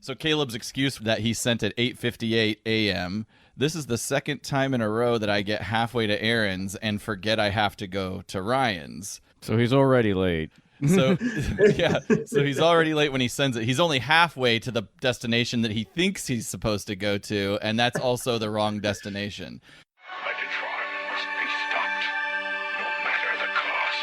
So Caleb's excuse that he sent at 8:58 a.m. This is the second time in a row that I get halfway to Aaron's and forget I have to go to Ryan's. So he's already late. So yeah, so he's already late when he sends it. He's only halfway to the destination that he thinks he's supposed to go to, and that's also the wrong destination. Megatron must be stopped, no matter the cost.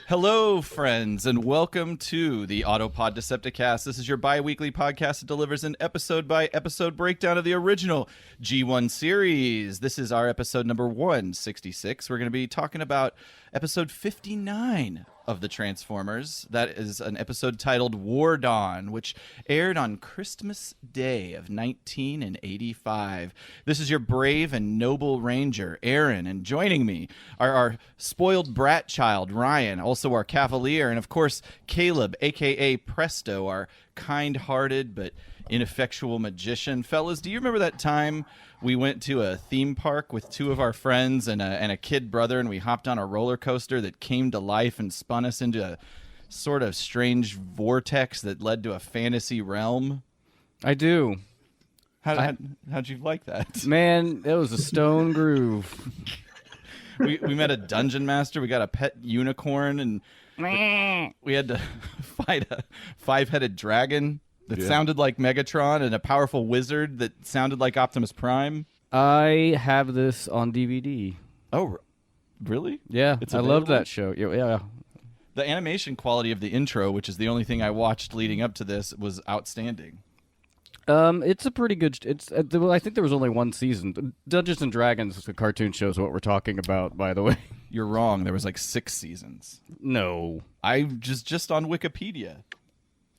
Hello, friends, and welcome to the Autopod Decepticast. This is your bi-weekly podcast that delivers an episode-by-episode breakdown of the original G1 series. This is our episode number 166. We're going to be talking about episode 59 of the Transformers. That is an episode titled War Dawn, which aired on Christmas Day of 1985. This is your brave and noble ranger, Aaron, and joining me are our spoiled brat child, Ryan, also our cavalier, and of course, Caleb, a.k.a. Presto, our kind-hearted but ineffectual magician. Fellas, do you remember that time we went to a theme park with two of our friends and a kid brother, and we hopped on a roller coaster that came to life and spun us into a sort of strange vortex that led to a fantasy realm? I do. How'd you like that? Man, it was a stone groove. We met a dungeon master. We got a pet unicorn, and we had to fight a 5-headed dragon that sounded like Megatron and a powerful wizard that sounded like Optimus Prime. I have this on DVD. Oh, really? Yeah, It's I love that show. Yeah. The animation quality of the intro, which is the only thing I watched leading up to this, was outstanding. It's a pretty good. I think there was only one season. Dungeons and Dragons, the cartoon show, is what we're talking about. By the way, You're wrong. There was like 6 seasons. no. I just on Wikipedia.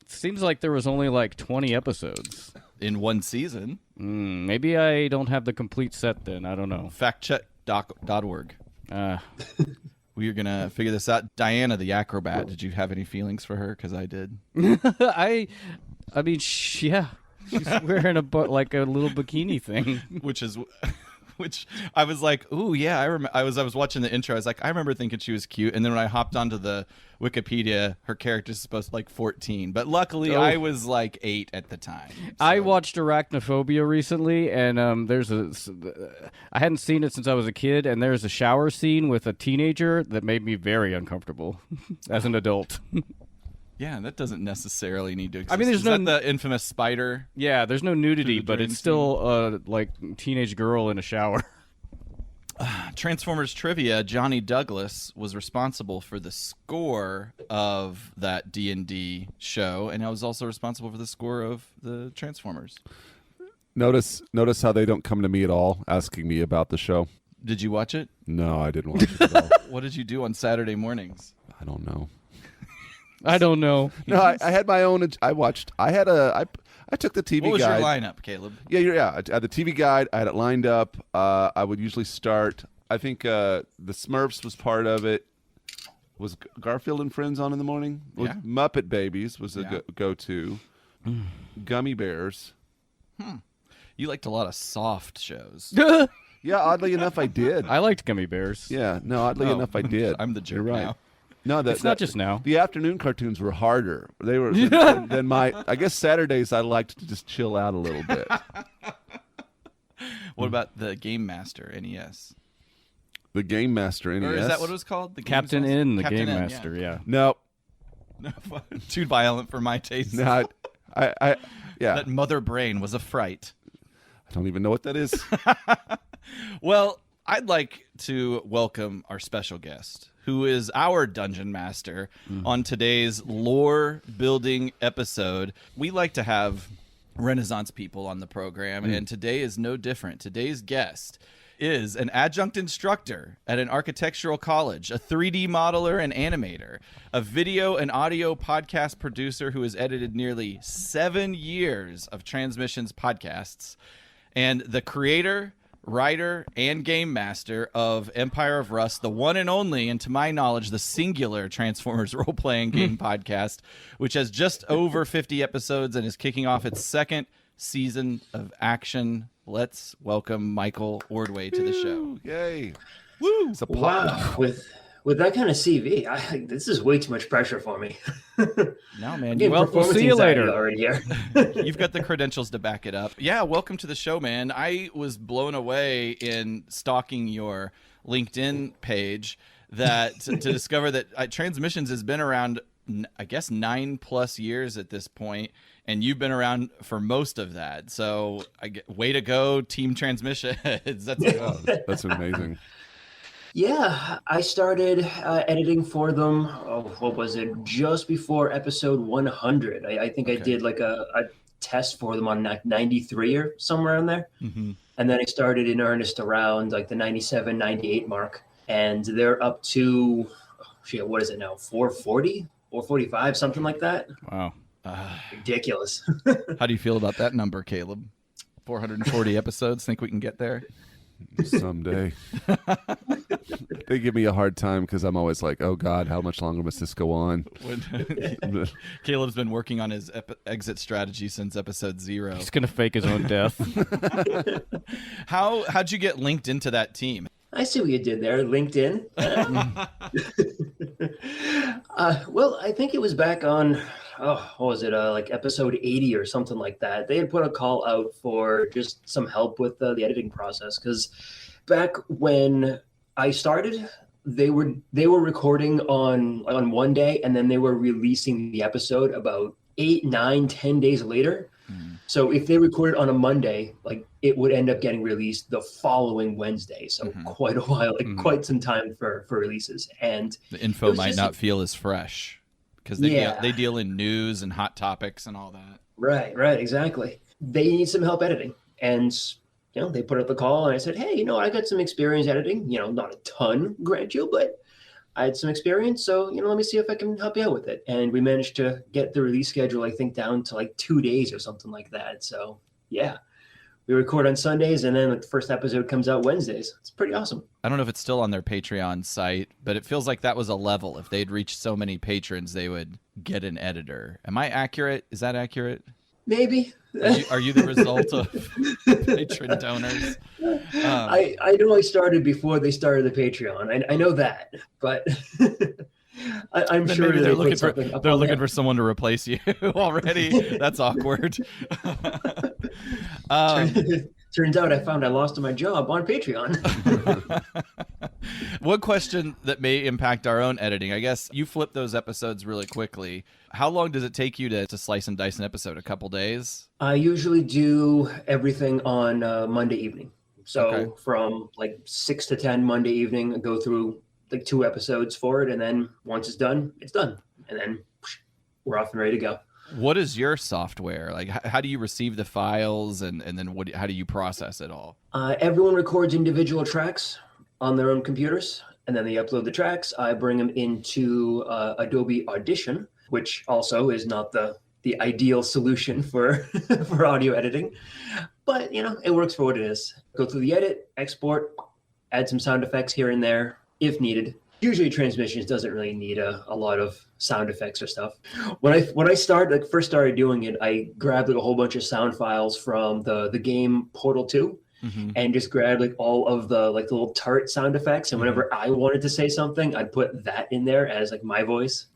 Seems like there was only like 20 episodes. In one season. Maybe I don't have the complete set then. I don't know. Factcheck.org. We are going to figure this out. Diana, the acrobat, did you have any feelings for her? Because I did. I mean, yeah. She's wearing like a little bikini thing. Which I was like, ooh, yeah, I was watching the intro. I was like, I remember thinking she was cute. And then when I hopped onto the Wikipedia, her character's supposed to like 14. But luckily, I was like 8 at the time. So. I watched Arachnophobia recently, and I hadn't seen it since I was a kid, and there's a shower scene with a teenager that made me very uncomfortable as an adult. Yeah, that doesn't necessarily need to exist. I mean, there's that the infamous spider? Yeah, there's no nudity, but it's still like teenage girl in a shower. Transformers trivia, Johnny Douglas was responsible for the score of that D&D show, and I was also responsible for the score of the Transformers. Notice how they don't come to me at all asking me about the show. Did you watch it? No, I didn't watch it at all. What did you do on Saturday mornings? I don't know. I don't know. No, I had my own. I took the TV guide. What was your lineup, Caleb? Yeah. I had the TV guide. I had it lined up. I would usually start. I think the Smurfs was part of it. Was Garfield and Friends on in the morning? Yeah. Muppet Babies was a go-to. Gummy Bears. You liked a lot of soft shows. Yeah, oddly enough, I did. I liked Gummy Bears. Yeah, no, oddly enough, I did. I'm the jerk You're right. now. No, It's not just now. The afternoon cartoons were harder. They were than my. I guess Saturdays I liked to just chill out a little bit. What about the Game Master NES? The Game Master NES. Or is that what it was called? The Captain N, the Game N, Master. Yeah. No, too violent for my taste. no, I That mother brain was a fright. I don't even know what that is. Well, I'd like to welcome our special guest, who is our dungeon master on today's lore building episode. We like to have Renaissance people on the program, and today is no different. Today's guest is an adjunct instructor at an architectural college, a 3D modeler and animator, a video and audio podcast producer who has edited nearly 7 years of Transmissions podcasts, and the creator writer and game master of Empire of Rust, the one and only, and to my knowledge, the singular Transformers role-playing game podcast, which has just over 50 episodes and is kicking off its second season of action. Let's welcome Michael Ordway to the show. Yay. Woo! It's a Wow, with that kind of CV, this is way too much pressure for me. No, man. Well, we'll see you later. Already here. You've got the credentials to back it up. Yeah, welcome to the show, man. I was blown away in stalking your LinkedIn page to discover that Transmissions has been around, I guess, 9+ years at this point, and you've been around for most of that. So, way to go, Team Transmissions. That's amazing. Yeah, I started editing for them. What was it? Just before episode 100. I think I did like a test for them on 93 or somewhere in there. Mm-hmm. And then I started in earnest around like the 97, 98 mark. And they're up to, what is it now? 440, 445, something like that. Wow. Ridiculous. How do you feel about that number, Caleb? 440 episodes? Think we can get there? Someday. They give me a hard time because I'm always like, oh God, how much longer must this go on? Caleb's been working on his exit strategy since episode 0. He's going to fake his own death. How'd you get linked into that team? I see what you did there, LinkedIn. Well, I think it was back on, what was it, like episode 80 or something like that. They had put a call out for just some help with the editing process, because back when I started, they were recording on one day, and then they were releasing the episode about 8, 9, 10 days later. So if they recorded on a Monday, like it would end up getting released the following Wednesday. So quite a while, quite some time for releases. And the info might not feel as fresh because they deal in news and hot topics and all that. Right, exactly. They need some help editing. And, they put up the call and I said, hey, I got some experience editing, not a ton, grant you, but I had some experience, so, let me see if I can help you out with it. And we managed to get the release schedule, I think, down to like 2 days or something like that. So, yeah, we record on Sundays, and then the first episode comes out Wednesdays. It's pretty awesome. I don't know if it's still on their Patreon site, but it feels like that was a level. If they'd reached so many patrons, they would get an editor. Am I accurate? Is that accurate? Maybe. Are you the result of patron donors? I know I started before they started the Patreon. I know that, but I'm sure maybe they're looking for for someone to replace you already. That's awkward. Turns out I lost my job on Patreon. One question that may impact our own editing. I guess you flip those episodes really quickly. How long does it take you to slice and dice an episode? A couple days? I usually do everything on Monday evening. So from like 6 to 10 Monday evening, I go through like 2 episodes for it. And then once it's done, it's done. And then we're off and ready to go. What is your software? Like, how do you receive the files and then how do you process it all? Everyone records individual tracks on their own computers, and then they upload the tracks. I bring them into Adobe Audition, which also is not the ideal solution for audio editing. But, it works for what it is. Go through the edit, export, add some sound effects here and there if needed. Usually Transmissions doesn't really need a lot of sound effects or stuff. When I first started doing it, I grabbed like a whole bunch of sound files from the game Portal 2 and just grabbed like all of the little tart sound effects. And whenever I wanted to say something, I'd put that in there as like my voice.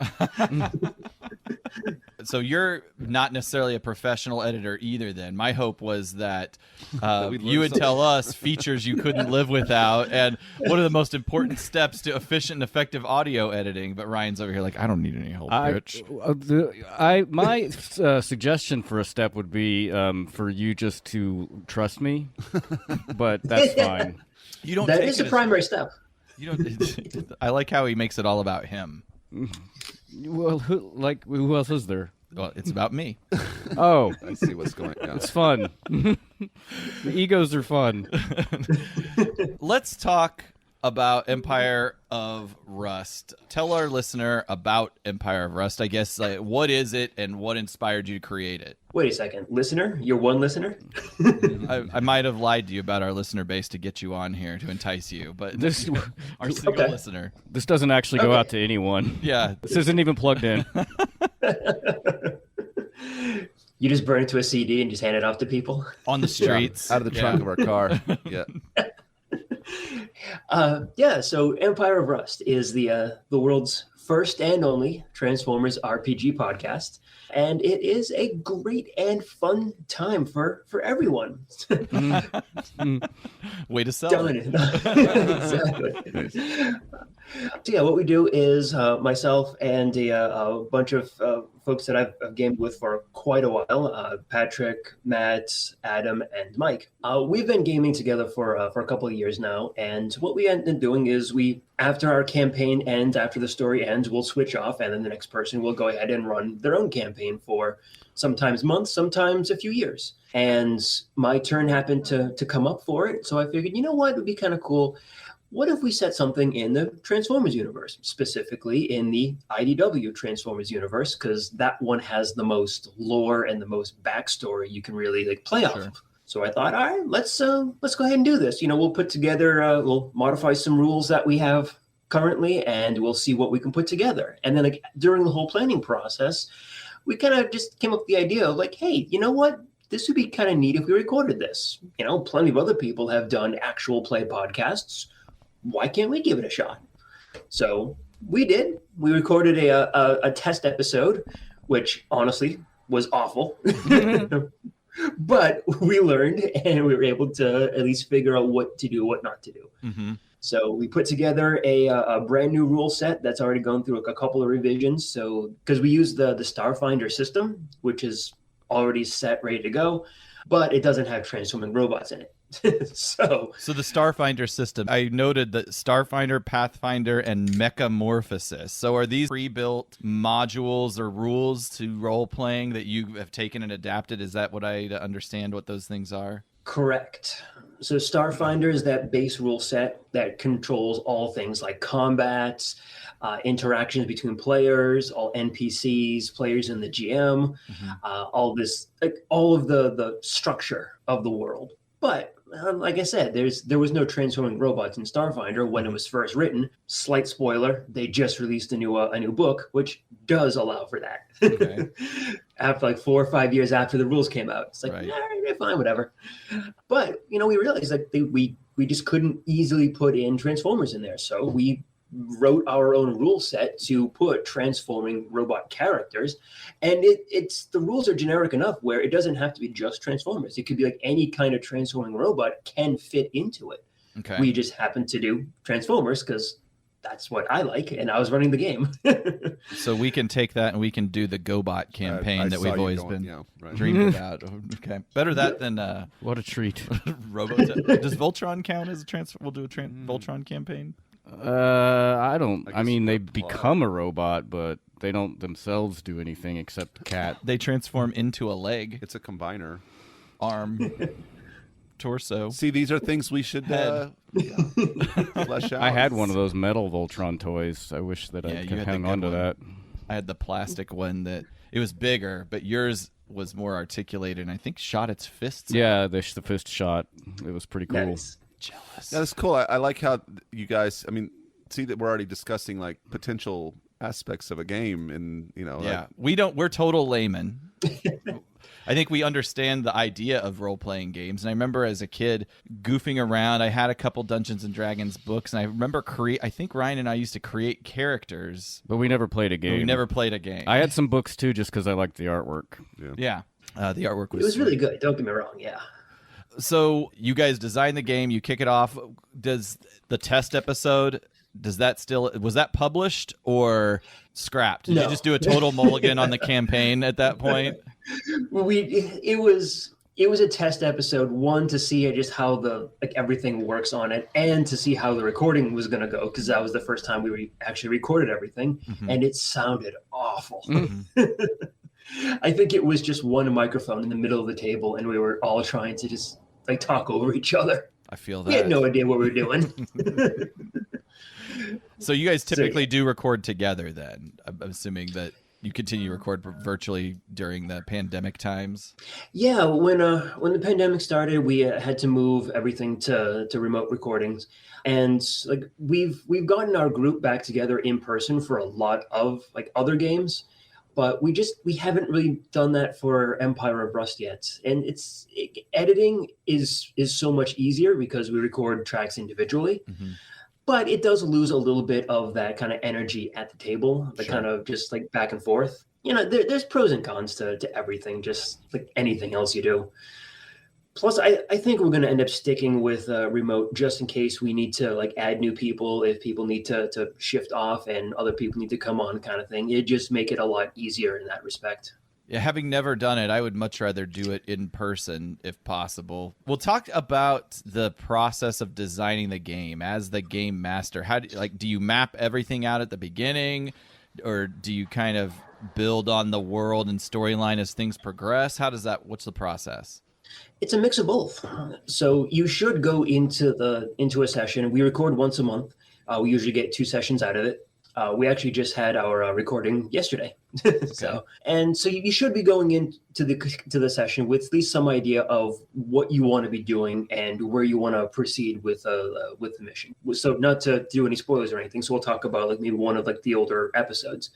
So you're not necessarily a professional editor either then. My hope was that you would tell us features you couldn't live without and what are the most important steps to efficient and effective audio editing. But Ryan's over here like, I don't need any help, bitch. My suggestion for a step would be for you just to trust me, but that's fine. You don't. That is the primary step. You don't. I like how he makes it all about him. Well, who else is there? Well, it's about me. Oh, I see what's going on. it's fun. The egos are fun. Let's talk about Empire of Rust. Tell our listener about Empire of Rust. I guess, like, what is it and what inspired you to create it? Wait a second, listener? You're one listener? I might have lied to you about our listener base to get you on here to entice you, but This our single Okay. listener. this doesn't actually go Okay. out to anyone. Yeah. This isn't even plugged in. You just burn it to a CD and just hand it off to people? On the streets. Out of the trunk of our car. Yeah. So Empire of Rust is the world's first and only Transformers RPG podcast, and it is a great and fun time for everyone. Way to sell Done. it. Exactly. So yeah, what we do is myself and a bunch of folks that I've gamed with for quite a while, Patrick, Matt, Adam, and Mike. We've been gaming together for a couple of years now, and what we end up doing is after our campaign ends, after the story ends, we'll switch off, and then the next person will go ahead and run their own campaign for sometimes months, sometimes a few years. And my turn happened to come up for it, so I figured, you know what, it would be kind of cool. What if we set something in the Transformers universe, specifically in the IDW Transformers universe, because that one has the most lore and the most backstory you can really play off of. So I thought, all right, let's go ahead and do this. We'll put together, we'll modify some rules that we have currently, and we'll see what we can put together. And then during the whole planning process, we kind of just came up with the idea of hey, you know what? This would be kind of neat if we recorded this. Plenty of other people have done actual play podcasts. Why can't we give it a shot? So we did. We recorded a test episode, which honestly was awful. But we learned, and we were able to at least figure out what to do, what not to do. Mm-hmm. So we put together a brand new rule set that's already gone through a couple of revisions. So because we use the Starfinder system, which is already set, ready to go, but it doesn't have transforming robots in it. So the Starfinder system, I noted that Starfinder, Pathfinder, and Mechamorphosis. So are these pre-built modules or rules to role-playing that you have taken and adapted? Is that what I understand what those things are? correct. So Starfinder is that base rule set that controls all things like combats, interactions between players, all NPCs, players in the GM, all this, all of the structure of the world. But like I said, there was no transforming robots in Starfinder when it was first written. Slight spoiler: they just released a new book, which does allow for that. Okay. After like 4 or 5 years after the rules came out, it's like, Right. all right, fine, whatever. But we realized that we just couldn't easily put in Transformers in there, so we wrote our own rule set to put transforming robot characters, and it's the rules are generic enough where it doesn't have to be just Transformers. It could be like any kind of transforming robot can fit into it. Okay. We just happened to do Transformers because that's what I like, and I was running the game. So we can take that and we can do the GoBot campaign I that saw we've you always going, been yeah, right. dreaming about. Okay, better that than What a treat. Robotech. Does Voltron count as a transfer? We'll do a Voltron campaign. I don't. I I mean, guess they you could apply. become a robot, but they don't themselves do anything except cat. They transform into a leg, It's a combiner. arm, torso. See, these are things we should Head. flesh out. I had one of those metal Voltron toys. I wish that Yeah, I you could had the hang good on to one. that. I had the plastic one that it was bigger, but yours was more articulated and I think shot its fists. Yeah, the fist shot. It was pretty cool. Nice. Jealous. Yeah, that's cool. I like how you guys. I mean, see that we're already discussing like potential aspects of a game, and Yeah, we're total laymen. I think we understand the idea of role-playing games. And I remember as a kid goofing around. I had a couple Dungeons and Dragons books, and I remember I think Ryan and I used to create characters, But we never played a but game. we never played a game. I had some books too, just because I liked the artwork. Yeah, the artwork It was sweet. really good. Don't get me wrong. Yeah. So you guys design the game, you kick it off. Does the test episode, was that published or scrapped? Did No. you just do a total mulligan on the campaign at that point? It was a test episode, one to see just how everything works on it, and to see how the recording was going to go, because that was the first time we actually recorded everything, and it sounded awful. I think it was just one microphone in the middle of the table, and we were all trying to just talk over each other. I feel We had that. no idea what we were doing. So you guys So, typically yeah. do record together then? I'm assuming that you continue to record virtually during the pandemic times. Yeah, when the pandemic started, we had to move everything to remote recordings, and like we've gotten our group back together in person for a lot of like other games, but we haven't really done that for Empire of Rust yet. And editing is so much easier because we record tracks individually, Mm-hmm. but it does lose a little bit of that kind of energy at the table, the Sure. kind of just like back and forth. There's pros and cons to everything, just like anything else you do. Plus, I think we're going to end up sticking with remote just in case we need to like add new people, if people need to shift off and other people need to come on kind of thing. It just make it a lot easier in that respect. Yeah, having never done it, I would much rather do it in person if possible. We'll talk about the process of designing the game as the game master. Do you map everything out at the beginning, or do you kind of build on the world and storyline as things progress? What's the process? It's a mix of both. So you should go into a session. We record once a month. We usually get 2 sessions out of it. We actually just had our recording yesterday. So you should be going into the session with at least some idea of what you want to be doing and where you want to proceed with the mission. So not to do any spoilers or anything. So we'll talk about like maybe one of like the older episodes.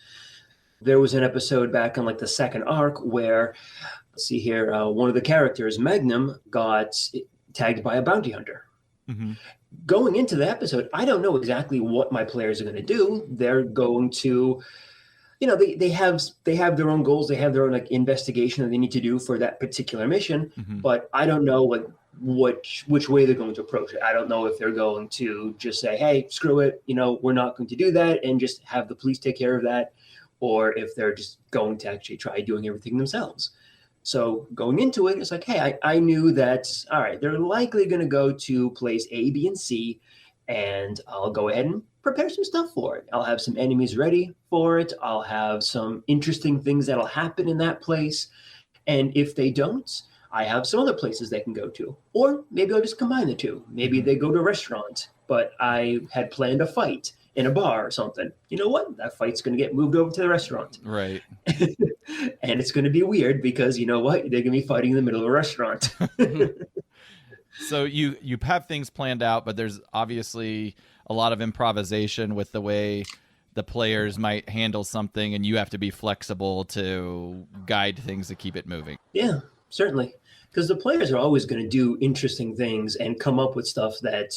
There was an episode back on like the second arc where, let's see here, one of the characters, Magnum, got tagged by a bounty hunter. Mm-hmm. Going into the episode, I don't know exactly what my players are going to do. They're going to, they have their own goals. They have their own like investigation that they need to do for that particular mission. Mm-hmm. But I don't know like which way they're going to approach it. I don't know if they're going to just say, hey, screw it, we're not going to do that and just have the police take care of that, or if they're just going to actually try doing everything themselves. So going into it, it's like, hey, I knew that, all right, they're likely going to go to place A, B, and C, and I'll go ahead and prepare some stuff for it. I'll have some enemies ready for it. I'll have some interesting things that'll happen in that place. And if they don't, I have some other places they can go to. Or maybe I'll just combine the two. Maybe they go to a restaurant, but I had planned a fight in a bar or something. You know what? That fight's going to get moved over to the restaurant. Right. And it's going to be weird because you know what? They're going to be fighting in the middle of a restaurant. So you have things planned out, but there's obviously a lot of improvisation with the way the players might handle something, and you have to be flexible to guide things to keep it moving. Yeah, certainly. Because the players are always going to do interesting things and come up with stuff that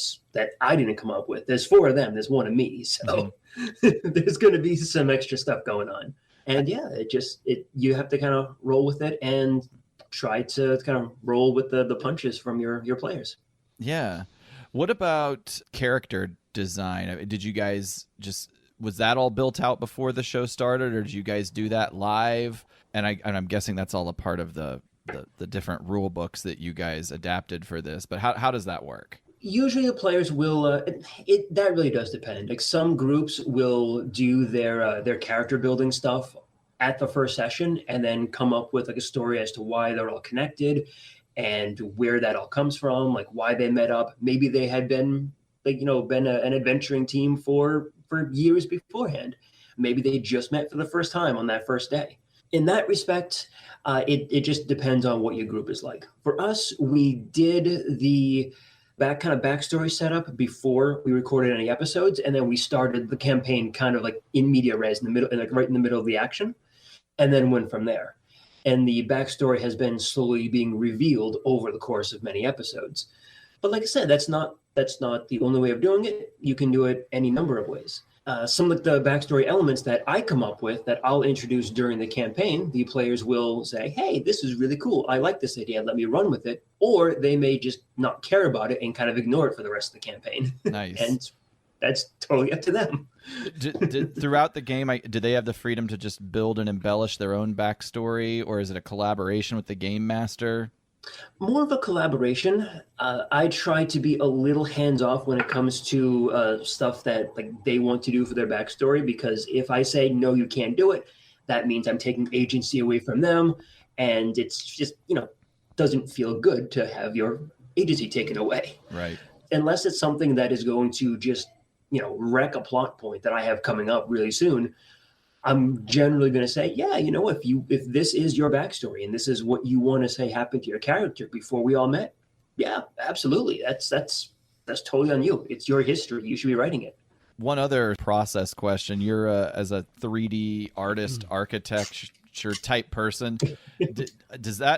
I didn't come up with. There's 4 of them. There's 1 of me. So there's going to be some extra stuff going on. And yeah, you have to kind of roll with it and try to kind of roll with the punches from your players. Yeah. What about character design? Did you guys was that all built out before the show started, or did you guys do that live? And I'm guessing that's all a part of the different rule books that you guys adapted for this. But how does that work? Usually the players will, that really does depend. Like some groups will do their character building stuff at the first session and then come up with like a story as to why they're all connected and where that all comes from, like why they met up. Maybe they had been an adventuring team for years beforehand. Maybe they just met for the first time on that first day. In that respect, it just depends on what your group is like. For us, we did the backstory setup before we recorded any episodes, and then we started the campaign kind of like in media res in the middle, like right in the middle of the action, and then went from there. And the backstory has been slowly being revealed over the course of many episodes. But like I said, that's not the only way of doing it. You can do it any number of ways. Some of the backstory elements that I come up with that I'll introduce during the campaign, the players will say, hey, this is really cool. I like this idea. Let me run with it. Or they may just not care about it and kind of ignore it for the rest of the campaign. Nice. And that's totally up to them. Throughout the game, did they have the freedom to just build and embellish their own backstory, or is it a collaboration with the game master? More of a collaboration. I try to be a little hands-off when it comes to stuff that like they want to do for their backstory, because if I say, no, you can't do it, that means I'm taking agency away from them. And it's just, doesn't feel good to have your agency taken away. Right. unless it's something that is going to just, wreck a plot point that I have coming up really soon, I'm generally going to say, yeah, if this is your backstory and this is what you want to say happened to your character before we all met, yeah, absolutely. That's totally on you. It's your history. You should be writing it. One other process question. You're as a 3D artist, architecture type person.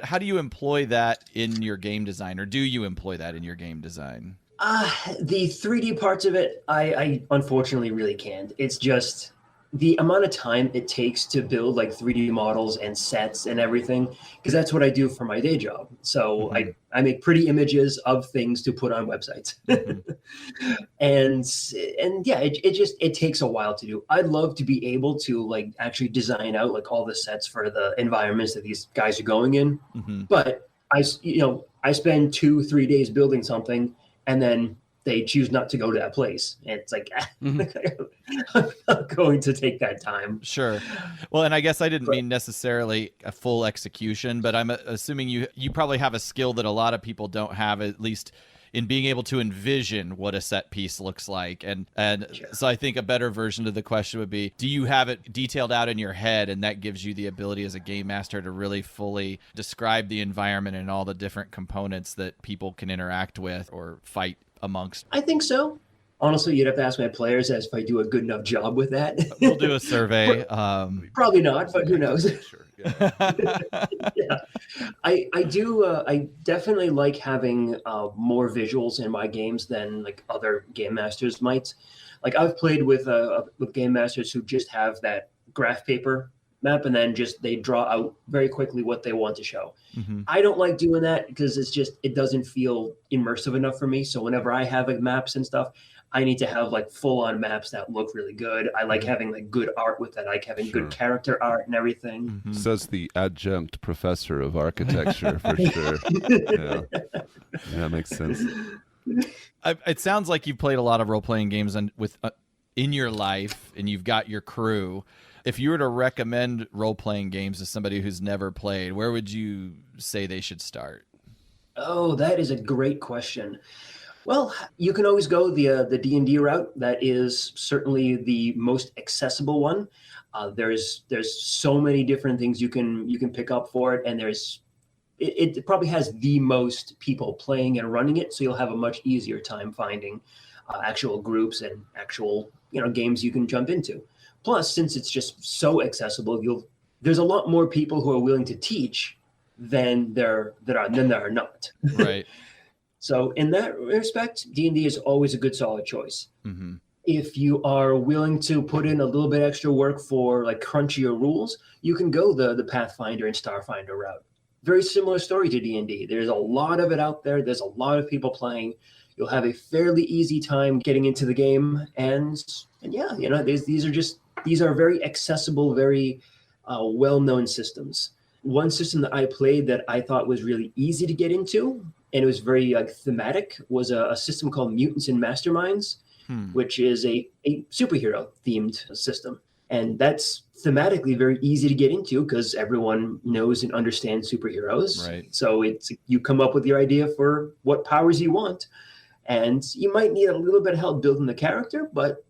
How do you employ that in your game design, or do you employ that in your game design? The 3D parts of it, I unfortunately really can't. It's just the amount of time it takes to build like 3D models and sets and everything, because that's what I do for my day job. So I make pretty images of things to put on websites. and yeah, it takes a while to do. I'd love to be able to like actually design out like all the sets for the environments that these guys are going in. But I spend 2-3 days building something, and then they choose not to go to that place. And it's like, I'm not going to take that time. Sure. Well, and I guess I didn't mean necessarily a full execution, but I'm assuming you probably have a skill that a lot of people don't have, at least in being able to envision what a set piece looks like. And sure. So I think a better version of the question would be, do you have it detailed out in your head, and that gives you the ability as a game master to really fully describe the environment and all the different components that people can interact with or fight amongst? I think so. Honestly, you'd have to ask my players as if I do a good enough job with that. We'll do a survey. Probably not, but who knows? Sure. Yeah. I do. I definitely like having more visuals in my games than like other game masters might. Like I've played with game masters who just have that graph paper map, and then just they draw out very quickly what they want to show. I don't like doing that because it doesn't feel immersive enough for me. So whenever I have like maps and stuff, I need to have like full on maps that look really good. I like having like good art with that. I like having good character art and everything. Says the adjunct professor of architecture for sure. Yeah, that makes sense. It sounds like you've played a lot of role-playing games in your life, and you've got your crew. If you were to recommend role-playing games to somebody who's never played, where would you say they should start? Oh, that is a great question. Well, you can always go the D&D route. That is certainly the most accessible one. There's so many different things you can pick up for it, and it probably has the most people playing and running it, so you'll have a much easier time finding actual groups and actual games you can jump into. Plus, since it's just so accessible, there's a lot more people who are willing to teach than there are not. Right. So in that respect, D&D is always a good solid choice. If you are willing to put in a little bit extra work for like crunchier rules, you can go the Pathfinder and Starfinder route. Very similar story to D&D. There's a lot of it out there. There's a lot of people playing. You'll have a fairly easy time getting into the game, and yeah, these are very accessible, very well-known systems. One system that I played that I thought was really easy to get into, and it was very thematic, was a system called Mutants and Masterminds, which is a superhero themed system. And that's thematically very easy to get into because everyone knows and understands superheroes. Right. So you come up with your idea for what powers you want, and you might need a little bit of help building the character, but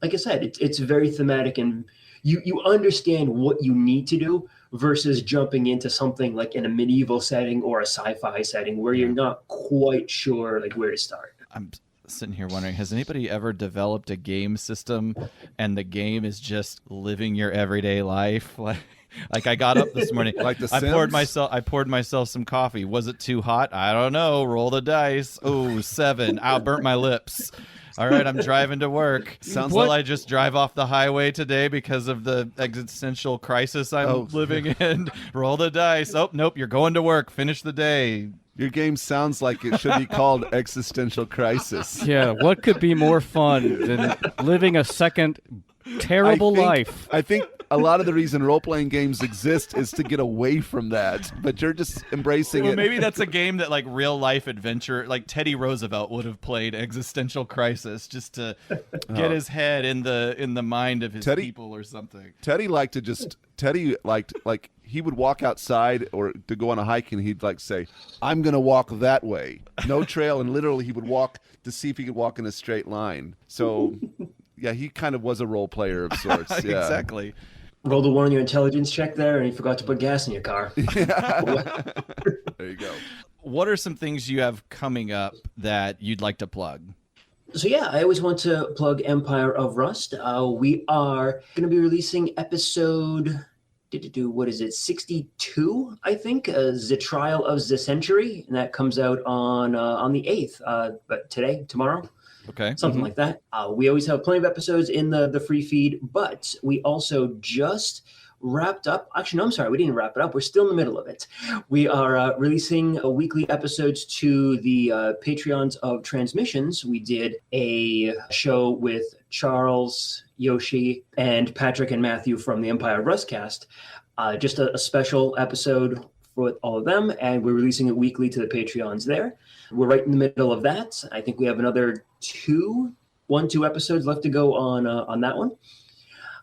like I said, it's very thematic, and you understand what you need to do versus jumping into something like in a medieval setting or a sci-fi setting where you're not quite sure like where to start. I'm sitting here wondering, has anybody ever developed a game system and the game is just living your everyday life? Like I got up this morning, like the I poured myself some coffee. Was it too hot? I don't know. Roll the dice. Oh, 7. I burnt my lips. All right, I'm driving to work. Will I just drive off the highway today because of the existential crisis I'm living in? Roll the dice. Oh, nope, you're going to work. Finish the day. Your game sounds like it should be called Existential Crisis. Yeah, what could be more fun than living a second terrible life? I think a lot of the reason role-playing games exist is to get away from that, but you're just embracing it. Maybe that's a game that like real-life adventure, like Teddy Roosevelt would have played Existential Crisis just to get his head in the mind of his people or something. Teddy liked he would walk outside or to go on a hike, and he'd like say, "I'm gonna walk that way, no trail," and literally he would walk to see if he could walk in a straight line. So, yeah, he kind of was a role player of sorts. Yeah. Exactly. Rolled a 1 on your intelligence check there, and you forgot to put gas in your car. There you go. What are some things you have coming up that you'd like to plug? So yeah, I always want to plug Empire of Rust. We are going to be releasing episode, what is it, 62, I think, The Trial of the Century, and that comes out on the 8th, but tomorrow. Okay. Something like that. We always have plenty of episodes in the free feed, but we also just wrapped up. Actually, no, I'm sorry. We didn't wrap it up. We're still in the middle of it. We are releasing weekly episodes to the Patreons of Transmissions. We did a show with Charles, Yoshi, and Patrick and Matthew from the Empire of Rust cast. Just a special episode with all of them, and we're releasing it weekly to the Patreons there. We're right in the middle of that. I think we have another two episodes left to go on that one.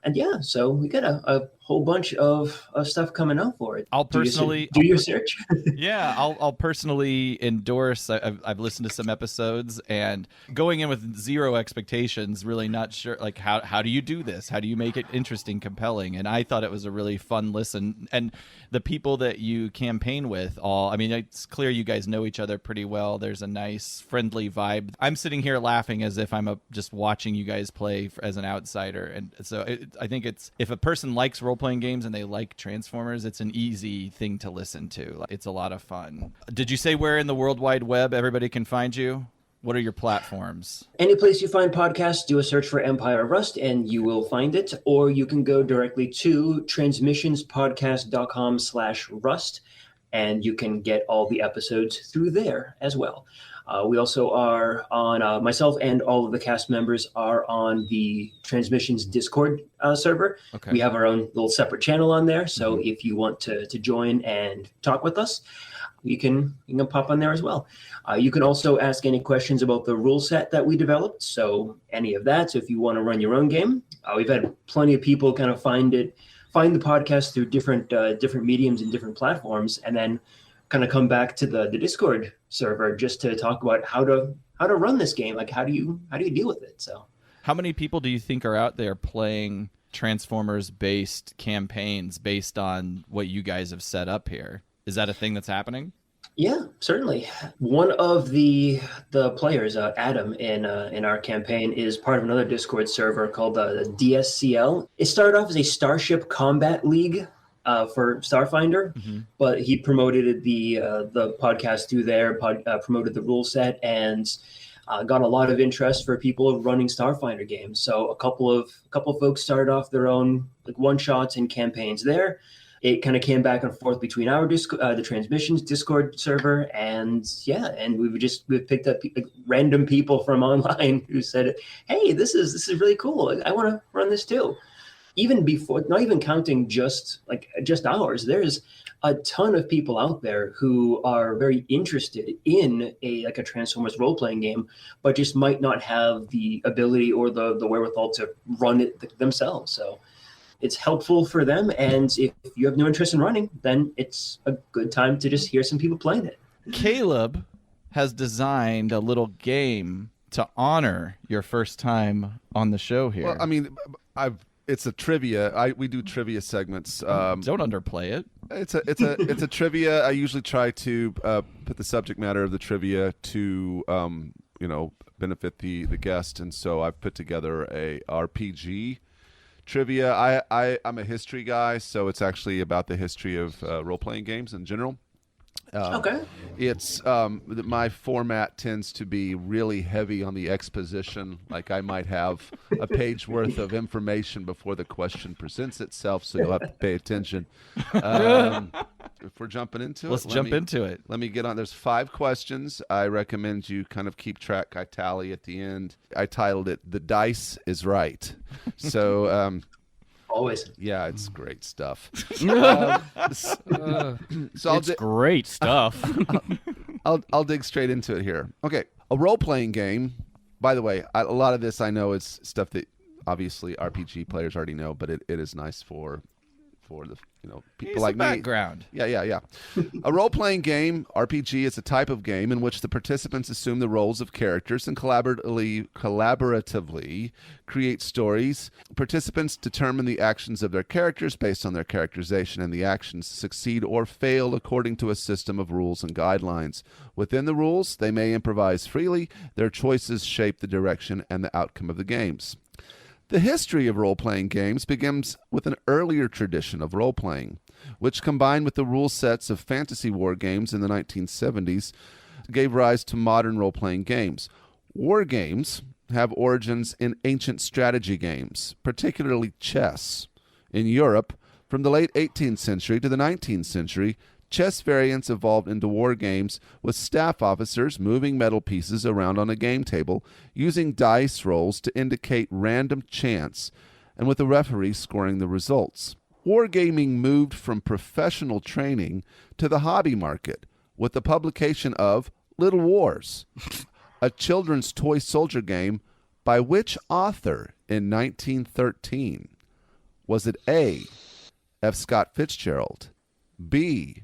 And yeah, so we got a whole bunch of stuff coming up for it. I'll personally do your search. Yeah, I'll personally endorse. I've listened to some episodes and going in with zero expectations, really not sure like how do you do this? How do you make it interesting, compelling? And I thought it was a really fun listen. And the people that you campaign with I mean, it's clear you guys know each other pretty well. There's a nice, friendly vibe. I'm sitting here laughing as if I'm just watching you guys play as an outsider. And so I think if a person likes role-playing games and they like Transformers, it's an easy thing to listen to. It's a lot of fun. Did you say where in the World Wide Web everybody can find you? What are your platforms? Any place you find podcasts, do a search for Empire of Rust and you will find it. Or you can go directly to transmissionspodcast.com/rust and you can get all the episodes through there as well. We also are on, myself and all of the cast members are on the Transmissions Discord server. Okay. We have our own little separate channel on there. So if you want to join and talk with us, you can pop on there as well. You can also ask any questions about the rule set that we developed. So any of that. So if you want to run your own game, we've had plenty of people kind of find the podcast through different mediums and different platforms, and then kind of come back to the Discord server just to talk about how to run this game. Like how do you deal with it? So how many people do you think are out there playing Transformers based campaigns based on what you guys have set up here? Is that a thing that's happening? Yeah, certainly. One of the players, Adam, in our campaign is part of another Discord server called the DSCL. It started off as a Starship Combat League for Starfinder, but he promoted the podcast through there, promoted the rule set, and got a lot of interest for people running Starfinder games. So a couple of folks started off their own like one shots and campaigns there. It kind of came back and forth between our the Transmissions Discord server, and we've picked up random people from online who said, "Hey, this is really cool. I want to run this too." Even before, not even counting just ours, there's a ton of people out there who are very interested in a Transformers role-playing game, but just might not have the ability or the wherewithal to run it themselves. So it's helpful for them, and if you have no interest in running, then it's a good time to just hear some people playing it. Caleb has designed a little game to honor your first time on the show here. Well, I mean, it's a trivia. We do trivia segments. Don't underplay it. It's a trivia. I usually try to put the subject matter of the trivia to benefit the guest, and so I've put together a RPG trivia. I'm a history guy, so it's actually about the history of role-playing games in general. Okay. It's my format tends to be really heavy on the exposition. Like I might have a page worth of information before the question presents itself, so you'll have to pay attention. If we're jumping into Let's jump into it. Let me get on. There's 5 questions. I recommend you kind of keep track. I tally at the end. I titled it "The Dice is Right." So. Always. Yeah, it's great stuff. It's great stuff. I'll dig straight into it here. Okay, a role-playing game. By the way, a lot of this I know is stuff that obviously RPG players already know, but it is nice for for the people He's like the me. background. Yeah. A role-playing game, RPG, is a type of game in which the participants assume the roles of characters and collaboratively create stories. Participants determine the actions of their characters based on their characterization, and the actions succeed or fail according to a system of rules and guidelines. Within the rules, they may improvise freely. Their choices shape the direction and the outcome of the games. The history of role-playing games begins with an earlier tradition of role-playing, which combined with the rule sets of fantasy war games in the 1970s, gave rise to modern role-playing games. War games have origins in ancient strategy games, particularly chess. In Europe, from the late 18th century to the 19th century, chess variants evolved into war games with staff officers moving metal pieces around on a game table, using dice rolls to indicate random chance, and with the referee scoring the results. Wargaming moved from professional training to the hobby market with the publication of Little Wars, a children's toy soldier game by which author in 1913? Was it A, F. Scott Fitzgerald, B,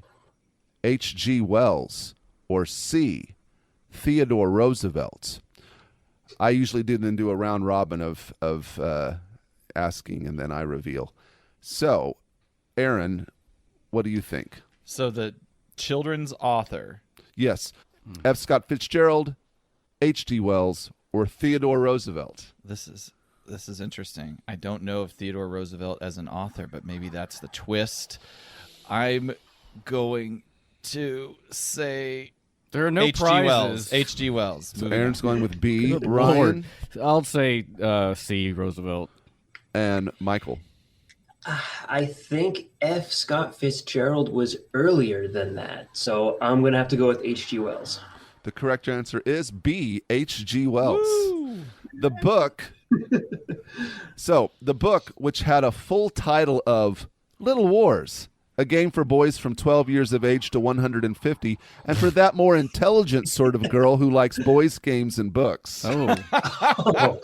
H.G. Wells, or C, Theodore Roosevelt? I usually do a round robin of asking, and then I reveal. So, Aaron, what do you think? So the children's author. Yes, F. Scott Fitzgerald, H.G. Wells, or Theodore Roosevelt? This is interesting. I don't know of Theodore Roosevelt as an author, but maybe that's the twist. I'm going to say There are no H.G. prizes. Wells. H.G. Wells. So Moving Aaron's on. going with B. Good Ryan Lord. I'll say C, Roosevelt. and Michael. I think F. Scott Fitzgerald was earlier than that, so I'm going to have to go with H.G. Wells. The correct answer is B, H.G. Wells. The book, the book, which had a full title of Little Wars, a game for boys from 12 years of age to 150, and for that more intelligent sort of girl who likes boys' games and books. Oh,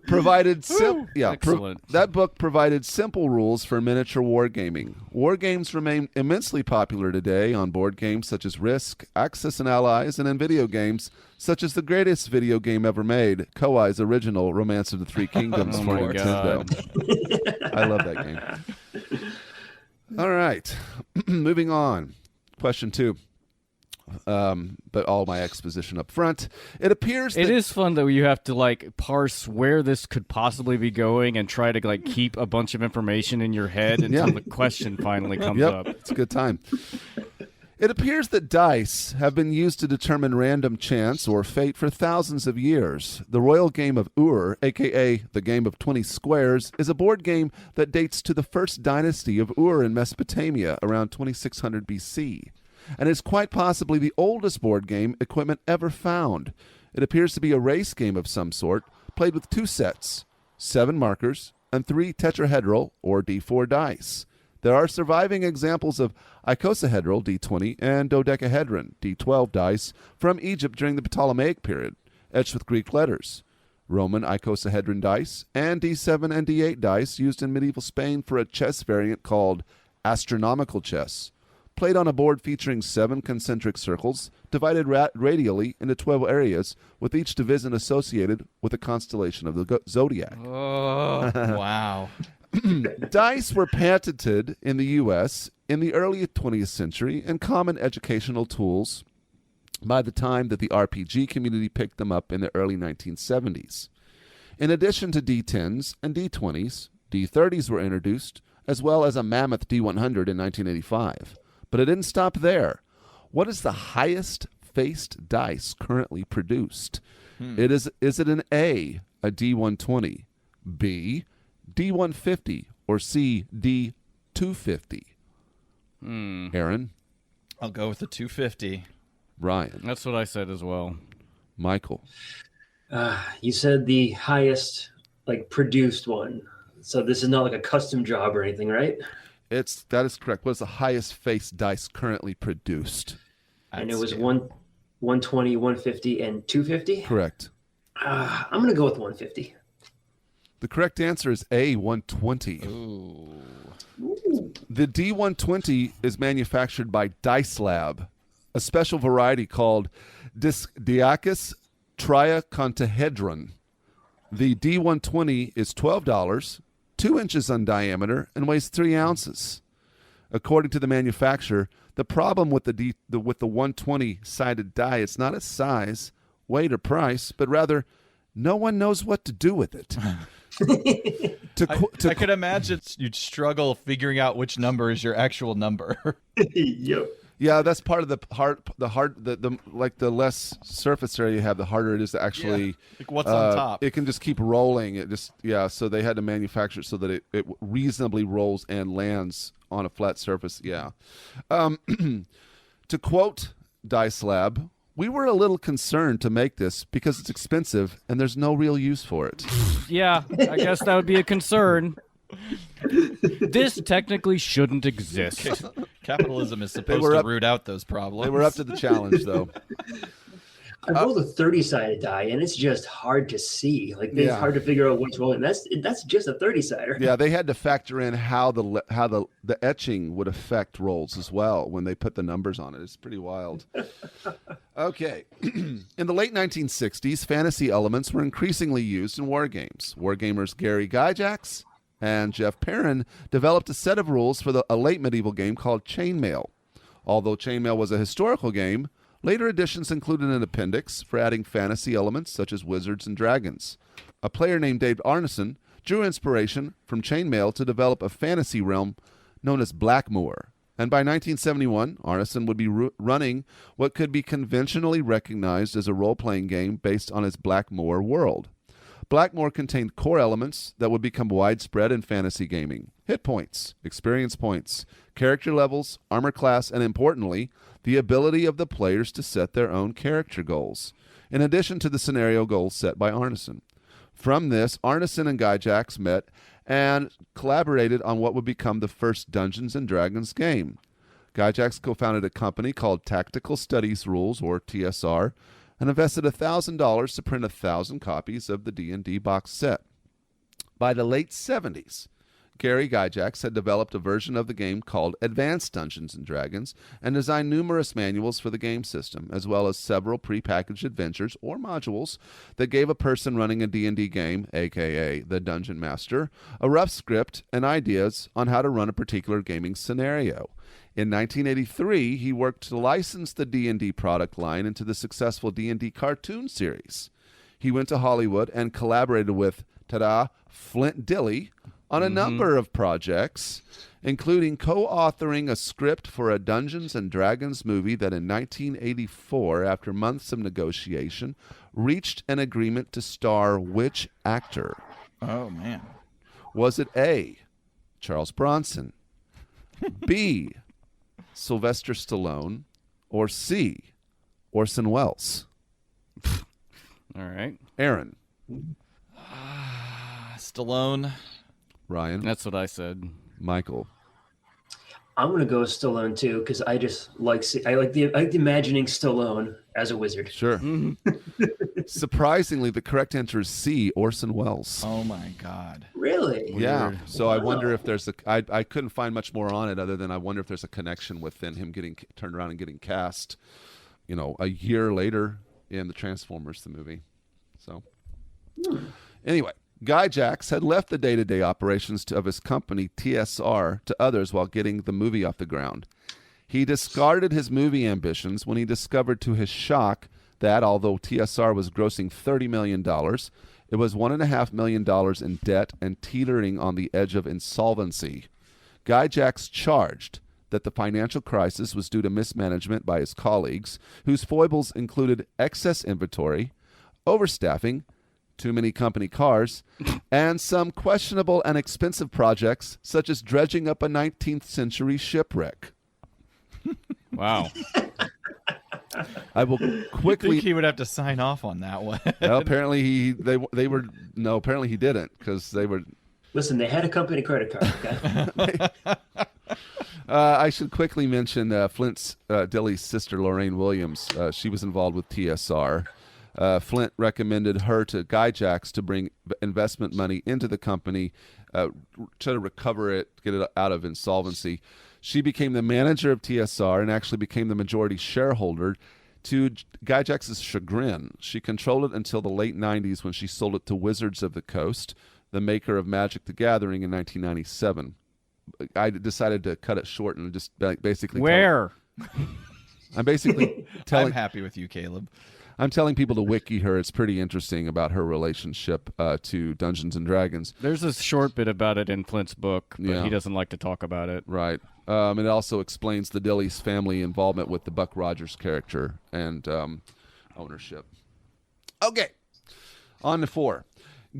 Provided excellent. that book provided simple rules for miniature wargaming. War games remain immensely popular today on board games such as Risk, Axis and Allies, and in video games such as the greatest video game ever made, Koei's original Romance of the Three Kingdoms Oh for my Nintendo. I love that game. All right, moving on. Question 2. But all my exposition up front. It appears it that is fun though. You have to parse where this could possibly be going and try to keep a bunch of information in your head until the question finally comes up. It's a good time. It appears that dice have been used to determine random chance or fate for thousands of years. The royal game of Ur, a.k.a. the game of 20 squares, is a board game that dates to the first dynasty of Ur in Mesopotamia around 2600 BC, and is quite possibly the oldest board game equipment ever found. It appears to be a race game of some sort, played with 2 sets, 7 markers, and 3 tetrahedral, or D4 dice. There are surviving examples of icosahedral D20 and dodecahedron D12 dice from Egypt during the Ptolemaic period, etched with Greek letters. Roman icosahedron dice and D7 and D8 dice used in medieval Spain for a chess variant called astronomical chess, played on a board featuring 7 concentric circles divided radially into 12 areas, with each division associated with a constellation of the zodiac. Oh, wow. Dice were patented in the U.S. in the early 20th century and common educational tools by the time that the RPG community picked them up in the early 1970s. In addition to D10s and D20s, D30s were introduced, as well as a mammoth D100 in 1985. But it didn't stop there. What is the highest faced dice currently produced? Is it an A, a D120, B, D150, or C, D250? Aaron? I'll go with the 250. Ryan? That's what I said as well. Michael? You said the highest produced one. So this is not like a custom job or anything, right? That is correct. What is the highest faced dice currently produced? And it was 120, 150, and 250? Correct. I'm going to go with 150. The correct answer is A120. Ooh. The D120 is manufactured by Dice Lab, a special variety called Deviations triacontahedron. The D120 is $12, 2 inches in diameter, and weighs 3 ounces. According to the manufacturer, the problem with the 120-sided die is not its size, weight, or price, but rather no one knows what to do with it. I could imagine you'd struggle figuring out which number is your actual number. Yep. Yeah, that's part of the less surface area you have, the harder it is to actually Like what's on top. It can just keep rolling. So they had to manufacture it so that it reasonably rolls and lands on a flat surface. Yeah. To quote Dice Lab, we were a little concerned to make this because it's expensive and there's no real use for it. Yeah, I guess that would be a concern. This technically shouldn't exist. Capitalism is supposed to root out those problems. They were up to the challenge, though. I rolled a 30-sided die, and it's just hard to see. Like it's hard to figure out what's rolling. That's just a 30-sider. Yeah, they had to factor in how the etching would affect rolls as well when they put the numbers on it. It's pretty wild. Okay. In the late 1960s, fantasy elements were increasingly used in war games. Wargamers Gary Gygax and Jeff Perrin developed a set of rules for a late medieval game called Chainmail. Although Chainmail was a historical game, later editions included an appendix for adding fantasy elements such as wizards and dragons. A player named Dave Arneson drew inspiration from Chainmail to develop a fantasy realm known as Blackmoor. And by 1971, Arneson would be running what could be conventionally recognized as a role-playing game based on his Blackmoor world. Blackmoor contained core elements that would become widespread in fantasy gaming. Hit points, experience points, character levels, armor class, and importantly, the ability of the players to set their own character goals, in addition to the scenario goals set by Arneson. From this, Arneson and Gygax met and collaborated on what would become the first Dungeons & Dragons game. Gygax co-founded a company called Tactical Studies Rules, or TSR, and invested $1,000 to print 1,000 copies of the D&D box set. By the late 70s, Gary Gygax had developed a version of the game called Advanced Dungeons & Dragons and designed numerous manuals for the game system, as well as several prepackaged adventures or modules that gave a person running a D&D game, aka the Dungeon Master, a rough script and ideas on how to run a particular gaming scenario. In 1983, he worked to license the D&D product line into the successful D&D cartoon series. He went to Hollywood and collaborated with, Flint Dille on a number of projects, including co-authoring a script for a Dungeons & Dragons movie that in 1984, after months of negotiation, reached an agreement to star which actor? Oh, man. Was it A, Charles Bronson, B, Sylvester Stallone, or C, Orson Welles? All right. Aaron. Stallone. Ryan. That's what I said. Michael. I'm gonna go with Stallone too because I just like I like the imagining Stallone as a wizard. Sure. Surprisingly, the correct answer is C, Orson Welles. Oh my God. Really? Yeah. Weird. So I wonder if there's I couldn't find much more on it other than I wonder if there's a connection within him getting turned around and getting cast, a year later in the Transformers, the movie. So anyway, Gygax had left the day-to-day operations of his company, TSR, to others while getting the movie off the ground. He discarded his movie ambitions when he discovered to his shock that, although TSR was grossing $30 million, it was $1.5 million in debt and teetering on the edge of insolvency. Gygax charged that the financial crisis was due to mismanagement by his colleagues, whose foibles included excess inventory, overstaffing, too many company cars, and some questionable and expensive projects, such as dredging up a 19th century shipwreck. Wow. I will I quickly. think he would have to sign off on that one. Well, apparently apparently he didn't because they were. Listen, they had a company credit card. Okay? I should quickly mention Flint Dille's sister, Lorraine Williams. She was involved with TSR. Flint recommended her to Gygax to bring investment money into the company, try to recover it, get it out of insolvency. She became the manager of TSR and actually became the majority shareholder. To Gygax's chagrin, she controlled it until the late 90s when she sold it to Wizards of the Coast, the maker of Magic the Gathering, in 1997. I decided to cut it short and just basically I'm basically telling... I'm happy with you, Caleb. I'm telling people to wiki her. It's pretty interesting about her relationship to Dungeons and Dragons. There's a short bit about it in Flint's book, but he doesn't like to talk about it. Right. It also explains the Dilly's family involvement with the Buck Rogers character and ownership. Okay. On to 4.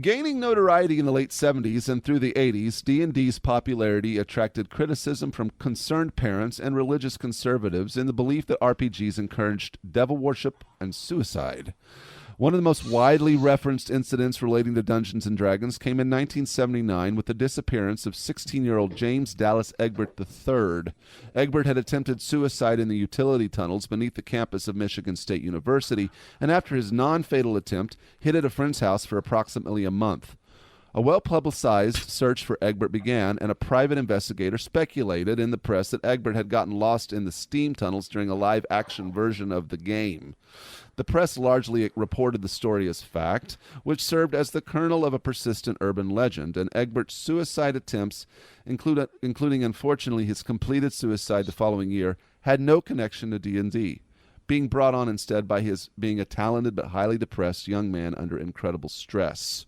Gaining notoriety in the late 70s and through the 80s, D&D's popularity attracted criticism from concerned parents and religious conservatives in the belief that RPGs encouraged devil worship and suicide. One of the most widely referenced incidents relating to Dungeons & Dragons came in 1979 with the disappearance of 16-year-old James Dallas Egbert III. Egbert had attempted suicide in the utility tunnels beneath the campus of Michigan State University, and after his non-fatal attempt, hid at a friend's house for approximately a month. A well-publicized search for Egbert began, and a private investigator speculated in the press that Egbert had gotten lost in the steam tunnels during a live-action version of the game. The press largely reported the story as fact, which served as the kernel of a persistent urban legend, and Egbert's suicide attempts, including unfortunately his completed suicide the following year, had no connection to D&D, being brought on instead by his being a talented but highly depressed young man under incredible stress.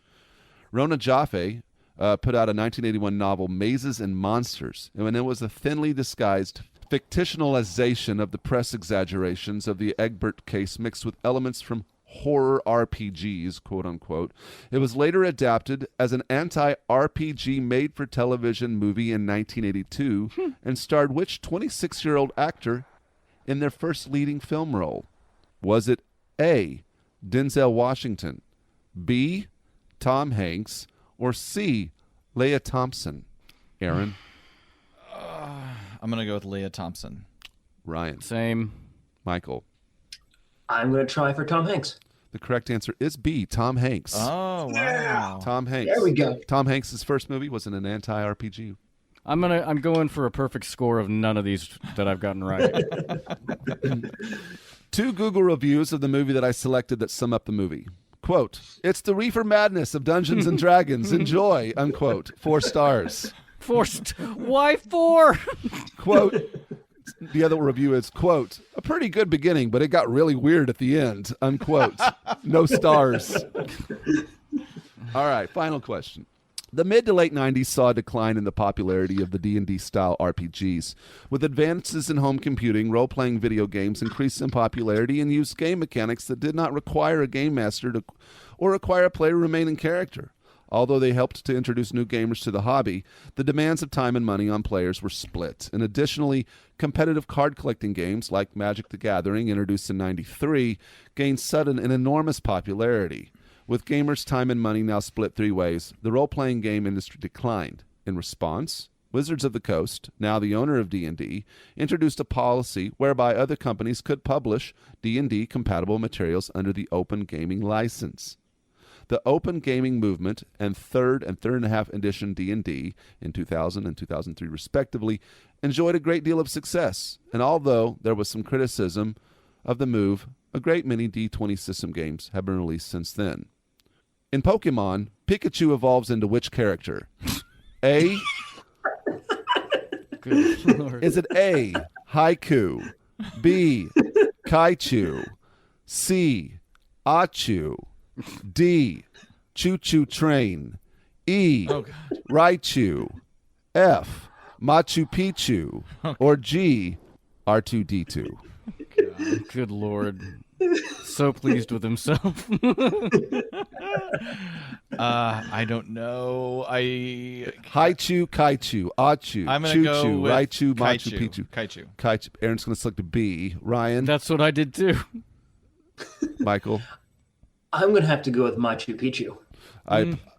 Rona Jaffe put out a 1981 novel, Mazes and Monsters, and it was a thinly disguised fictionalization of the press exaggerations of the Egbert case mixed with elements from horror RPGs, quote-unquote. It was later adapted as an anti-RPG made-for-television movie in 1982 and starred which 26-year-old actor in their first leading film role? Was it A, Denzel Washington, B, Tom Hanks, or C, Leah Thompson? Aaron? I'm going to go with Leah Thompson. Ryan? Same. Michael? I'm going to try for Tom Hanks. The correct answer is B, Tom Hanks. Oh, wow. Tom Hanks. There we go. Tom Hanks' first movie was in an anti-RPG. I'm going for a perfect score of none of these that I've gotten right. 2 Google reviews of the movie that I selected that sum up the movie. Quote, "It's the reefer madness of Dungeons and Dragons. Enjoy," unquote. 4 stars. Why 4? Quote, the other review is, quote, "A pretty good beginning, but it got really weird at the end," unquote. No stars. All right, final question. The mid to late 90s saw a decline in the popularity of the D&D style RPGs. With advances in home computing, role-playing video games increased in popularity and used game mechanics that did not require a game master or require a player to remain in character. Although they helped to introduce new gamers to the hobby, the demands of time and money on players were split. And additionally, competitive card collecting games like Magic the Gathering, introduced in 93, gained sudden and enormous popularity. With gamers' time and money now split 3 ways, the role-playing game industry declined. In response, Wizards of the Coast, now the owner of D&D, introduced a policy whereby other companies could publish D&D compatible materials under the Open Gaming License. The Open Gaming movement and 3rd and 3.5 edition D&D in 2000 and 2003 respectively enjoyed a great deal of success, and although there was some criticism of the move, a great many D20 system games have been released since then. In Pokemon, Pikachu evolves into which character? A. Good Lord. Is it A, Haiku, B, Kaichu, C, Achu, D, Choo Choo Train, E, Raichu, F, Machu Picchu, or G, R2-D2? Good Lord. So pleased with himself. I don't know. Haichu, Kaichu, Achu, I'm gonna Choo go Choo, with Raichu, Machu Kaichu. Picchu. Kaichu. Kaichu. Aaron's going to select a B. Ryan, That's what I did too. Michael. I'm going to have to go with Machu Picchu.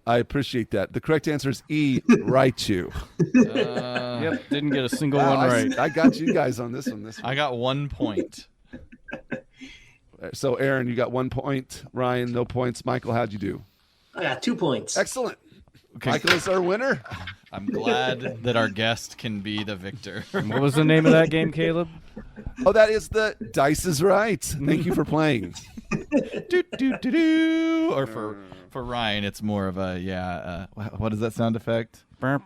I appreciate that. The correct answer is E, Raichu. Yep, didn't get a single one right. I got you guys on this one. I got 1 point. So, Aaron, you got 1 point. Ryan, no points. Michael, how'd you do? I got 2 points. Excellent. Okay. Michael is our winner. I'm glad that our guest can be the victor. What was the name of that game, Caleb? Oh, that is the Dice is Right. Thank you for playing. do, do, do, do. Or for Ryan, it's more of a, what is that sound effect? Yeah.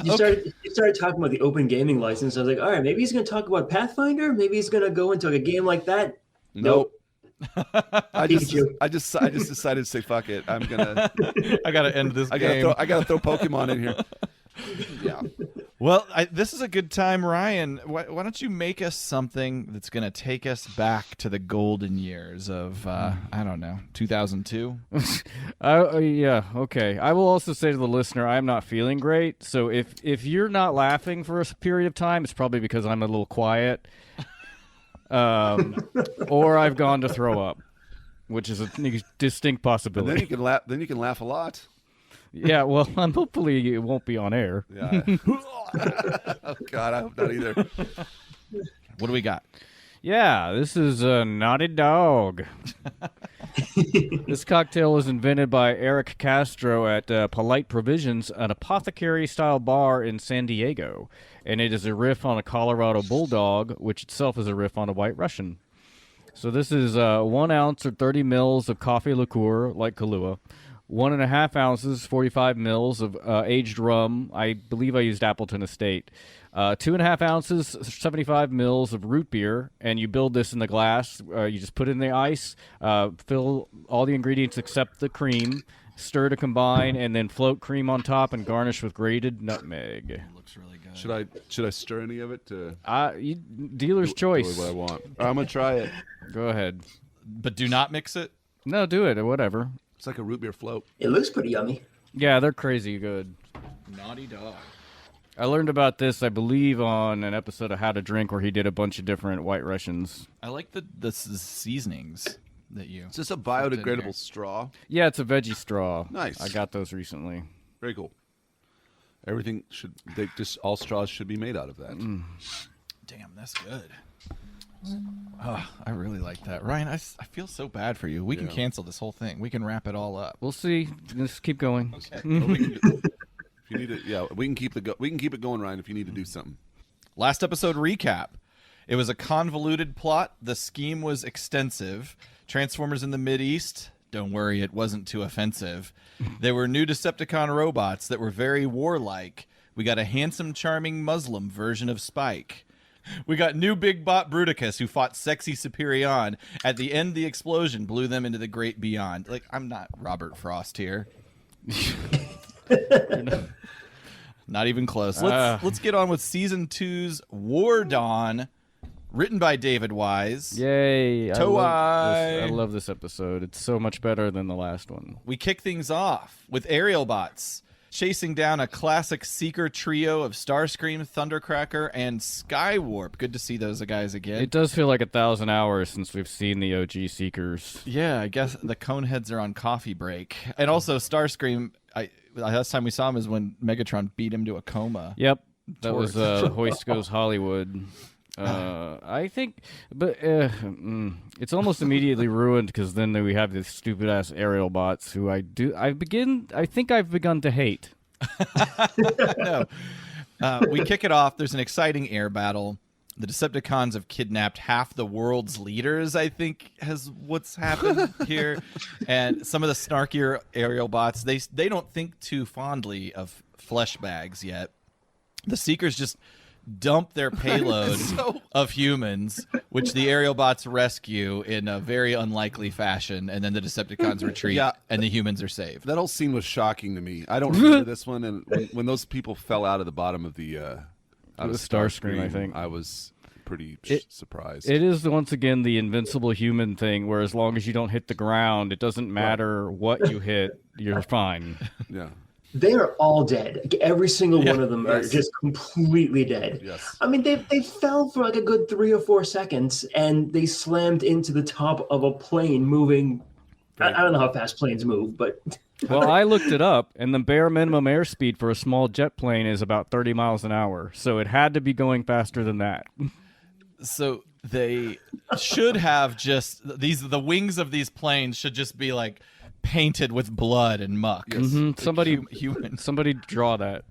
You started talking about the open gaming license. I was like, all right, maybe he's going to talk about Pathfinder. Maybe he's going to go into a game like that. Nope. I just Pikachu. decided to say fuck it. I'm gonna. I gotta end this game. I gotta throw Pokemon in here. Yeah. Well, this is a good time, Ryan. Why don't you make us something that's going to take us back to the golden years of, I don't know, 2002? Yeah, okay. I will also say to the listener, I'm not feeling great. So if you're not laughing for a period of time, it's probably because I'm a little quiet. Or I've gone to throw up, which is a distinct possibility. And then you can laugh. Then you can laugh a lot. Yeah, well, hopefully it won't be on air. Yeah. Oh God, I hope not either. What do we got? Yeah, this is a Naughty Dog. This cocktail was invented by Eric Castro at Polite Provisions, an apothecary-style bar in San Diego, and it is a riff on a Colorado Bulldog, which itself is a riff on a White Russian. So this is 1 ounce or 30 mils of coffee liqueur, like Kahlua, 1.5 ounces, 45 mils of aged rum. I believe I used Appleton Estate. 2.5 ounces, 75 mils of root beer, and you build this in the glass. You just put in the ice, fill all the ingredients except the cream, stir to combine, and then float cream on top and garnish with grated nutmeg. It looks really good. Should I stir any of it to Dealer's choice. what I want? I'm gonna try it. Go ahead. But do not mix it? No, do it or whatever. It's like a root beer float. It looks pretty yummy. Yeah, they're crazy good. Naughty Dog. I learned about this, I believe, on an episode of How to Drink where he did a bunch of different White Russians. I like the seasonings that you... Is this a put in here. biodegradable straw? Yeah, it's a veggie straw. Nice. I got those recently. Very cool. Everything all straws should be made out of that. Damn, that's good. Oh, I really like that. Ryan, I feel so bad for you. We can cancel this whole thing. We can wrap it all up. We'll see. Let's keep going. Okay. If you need to, we can keep it going, Ryan. If you need to do something. Last episode recap. It was a convoluted plot. The scheme was extensive. Transformers in the Mideast. Don't worry, it wasn't too offensive. There were new Decepticon robots that were very warlike. We got a handsome, charming Muslim version of Spike. We got new Big Bot Bruticus who fought Sexy Superion. At the end, the explosion blew them into the great beyond. Like, I'm not Robert Frost here. Not even close. Let's get on with Season 2's War Dawn, written by David Wise. Yay. Toei. I love this episode. It's so much better than the last one. We kick things off with Aerialbots chasing down a classic Seeker trio of Starscream, Thundercracker, and Skywarp. Good to see those guys again. It does feel like 1,000 hours since we've seen the OG Seekers. Yeah, I guess the Coneheads are on coffee break. And also Starscream, the last time we saw him is when Megatron beat him to a coma. Yep. That was Hoist Goes Hollywood. I think, but it's almost immediately ruined because then we have these stupid ass Aerialbots who I think I've begun to hate. No. We kick it off. There's an exciting air battle. The Decepticons have kidnapped half the world's leaders, I think, has what's happened here. And some of the snarkier Aerialbots, they don't think too fondly of flesh bags yet. The Seekers just dump their payload of humans, which the Aerialbots rescue in a very unlikely fashion, and then the Decepticons retreat, and the humans are saved. That whole scene was shocking to me. I don't remember this one, and when those people fell out of the bottom of the Starscream, I think. I was pretty surprised. It is, once again, the invincible human thing, where as long as you don't hit the ground, it doesn't matter what you hit, you're fine. Yeah. They are all dead. Every single one of them are just completely dead. Yes. I mean, they fell for like a good 3 or 4 seconds, and they slammed into the top of a plane moving. I don't know how fast planes move, but Well, I looked it up, and the bare minimum airspeed for a small jet plane is about 30 miles an hour, so it had to be going faster than that. So they should have just the wings of these planes should just be like painted with blood and muck. Mhm. Human. Somebody draw that.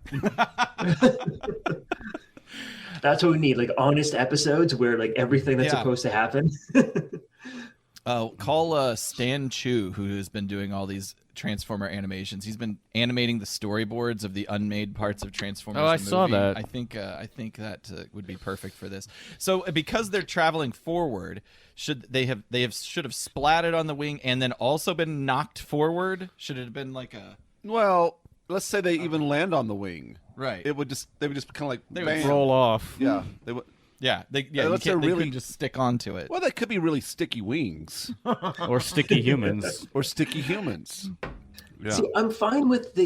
That's what we need, like honest episodes where like everything that's Yeah. supposed to happen. Call Stan Chu, who has been doing all these Transformer animations. He's been animating the storyboards of the unmade parts of Transformers. Oh, I the saw movie. that. I think that would be perfect for this. So because they're traveling forward, should have splatted on the wing and then also been knocked forward? Should it have been like a Well, let's say they even land on the wing. right? They would just kind of like They would bam. Roll off. Yeah, they would. yeah, they Unless they're really- couldn't just stick onto it. Well, they could be really sticky wings Or sticky humans. or sticky humans. Yeah. See, I'm fine with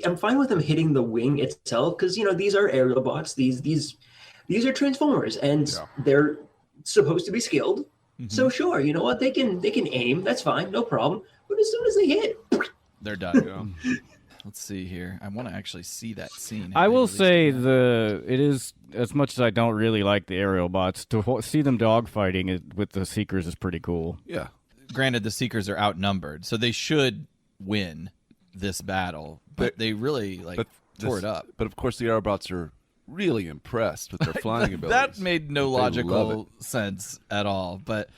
I'm fine with them hitting the wing itself because these are Aerialbots. These are Transformers, and Yeah. they're supposed to be skilled. Mm-hmm. So sure, you know what? They can aim. That's fine, no problem. But as soon as they hit, They're done. Yeah. Let's see here. I want to actually see that scene. I will At least. say it is, as much as I don't really like the Aerialbots, to see them dogfighting with the Seekers is pretty cool. Yeah. Granted, the Seekers are outnumbered, so they should win this battle. But they really tore it up. But of course, the Aerobots are really impressed with their flying abilities. That made no They love logical sense at all. But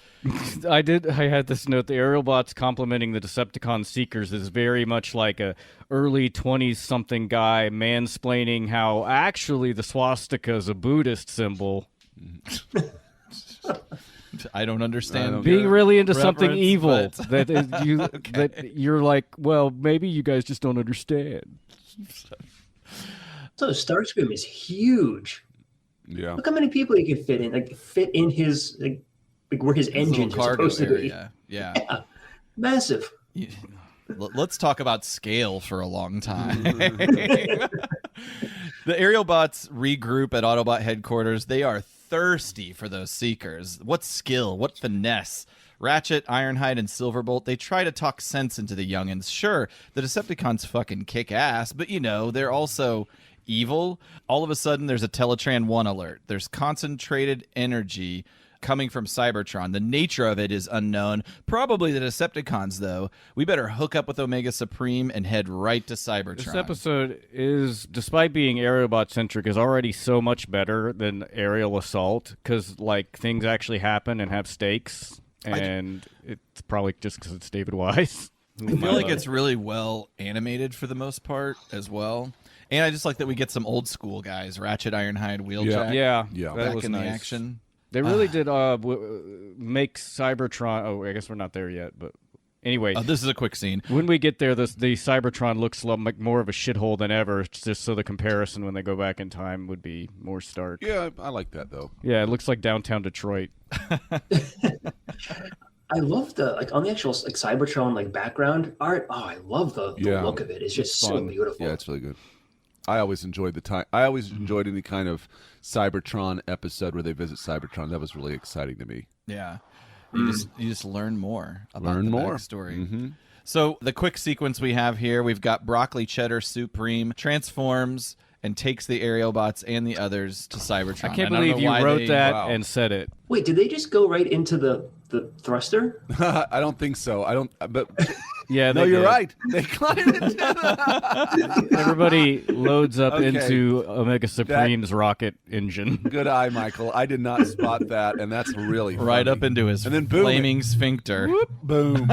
I had this note: the Aerialbots complimenting the Decepticon Seekers is very much like a early 20s-something guy mansplaining how actually the swastika is a Buddhist symbol. I don't understand. Being your really into something reference, evil but- that you're like, well, maybe you guys just don't understand. so Starscream is huge. Yeah. Look how many people he can fit in his where his This little engines are cargo supposed to be. area. Yeah. Massive. Let's talk about scale for a long time. The Aerialbots regroup at Autobot headquarters. They are thirsty for those Seekers. What skill, what finesse. Ratchet, Ironhide, and Silverbolt, they try to talk sense into the youngins. Sure, the Decepticons fucking kick ass, but they're also evil. All of a sudden, there's a Teletran 1 alert. There's concentrated energy coming from Cybertron. The nature of it is unknown. Probably the Decepticons, though. We better hook up with Omega Supreme and head right to Cybertron. This episode is, despite being Aerialbot-centric, is already so much better than Aerial Assault, because, things actually happen and have stakes, and it's probably just because it's David Wise. I feel like it's really well animated for the most part as well. And I just like that we get some old school guys, Ratchet, Ironhide, Wheeljack, Yeah, Yeah. that back was in the nice. action. They really did make Cybertron. Oh, I guess we're not there yet, but anyway, This is a quick scene. when we get there, the Cybertron looks like more of a shithole than ever. Just so the comparison when they go back in time would be more stark. Yeah, I like that though. Yeah, it looks like downtown Detroit. I love the on the actual Cybertron background art. Oh, I love the look of it. It's just so fun. beautiful. Yeah, it's really good. I always enjoyed I always enjoyed any kind of Cybertron episode where they visit Cybertron. That was really exciting to me. Yeah. You just learn more about Learn the more. backstory. Mm-hmm. So the quick sequence we have here, we've got Broccoli Cheddar Supreme transforms and takes the Aerialbots and the others to Cybertron. I can't don't believe know you why wrote they- that wow. and said it. Wait, did they just go right into the thruster? I don't think so. I don't. But Yeah, no, they you're did. right. They climbed into Everybody loads up Okay. into Omega Supreme's rocket engine. Good eye, Michael. I did not spot that, and that's really Right funny. up into his And then boom, flaming sphincter. Whoop, boom.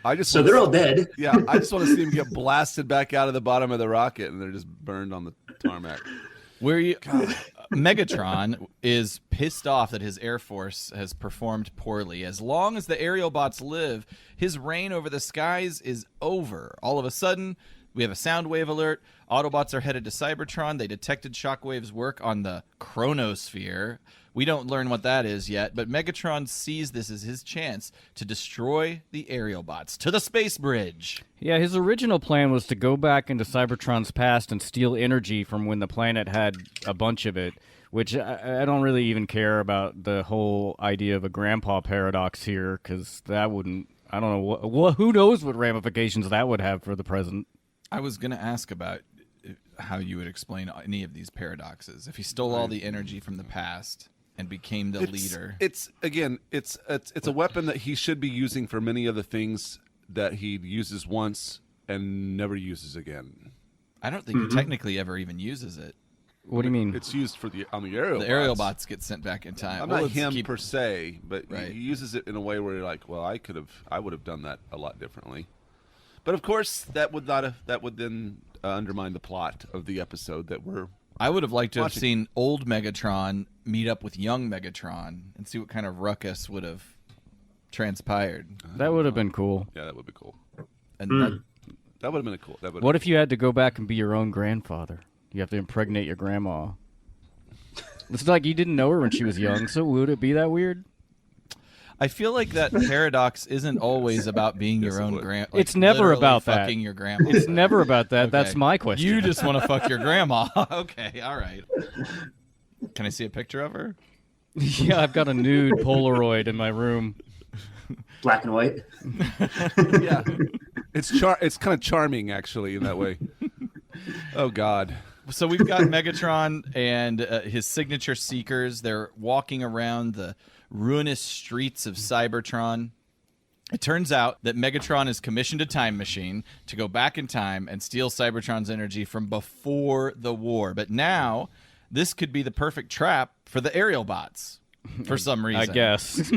I just So wanna they're all dead. Yeah, I just want to see them get blasted back out of the bottom of the rocket, and they're just burned on the tarmac. Where you Megatron is pissed off that his Air Force has performed poorly. As long as the Aerialbots live, his reign over the skies is over. All of a sudden, we have a sound wave alert. Autobots are headed to Cybertron. They detected Shockwave's work on the chronosphere. We don't learn what that is yet, but Megatron sees this as his chance to destroy the Aerialbots to the space bridge. Yeah, his original plan was to go back into Cybertron's past and steal energy from when the planet had a bunch of it, which I don't really even care about the whole idea of a grandpa paradox here, because that wouldn't I don't know who knows what ramifications that would have for the present. I was going to ask about how you would explain any of these paradoxes. If he stole all the energy from the past and became the leader. It's a weapon that he should be using for many of the things that he uses once and never uses again. I don't think he technically ever even uses it. What do you mean? It's used for on the Aerialbots. The Aerialbots get sent back in time. I'm not him per se, but Right. he uses it in a way where you're like, well, I would have done that a lot differently. But of course, that would then undermine the plot of the episode that we're. I would have liked to have watching. seen old Megatron meet up with young Megatron and see what kind of ruckus would have transpired. That would have been cool. Yeah, that would be cool. And That would have been a cool. What if you had to go back and be your own grandfather? You have to impregnate your grandma. It's like you didn't know her when she was young, so would it be that weird? I feel like that paradox isn't always about being your own grand. It's never about that. Fucking your grandma. It's never about that. Okay. That's my question. You just want to fuck your grandma. Okay, all right. Can I see a picture of her? Yeah, I've got a nude Polaroid in my room. Black and white. Yeah, it's kind of charming actually in that way. Oh God. So we've got Megatron and his signature Seekers. They're walking around the ruinous streets of Cybertron. It turns out that Megatron has commissioned a time machine to go back in time and steal Cybertron's energy from before the war. But now, this could be the perfect trap for the Aerialbots for some reason. I guess.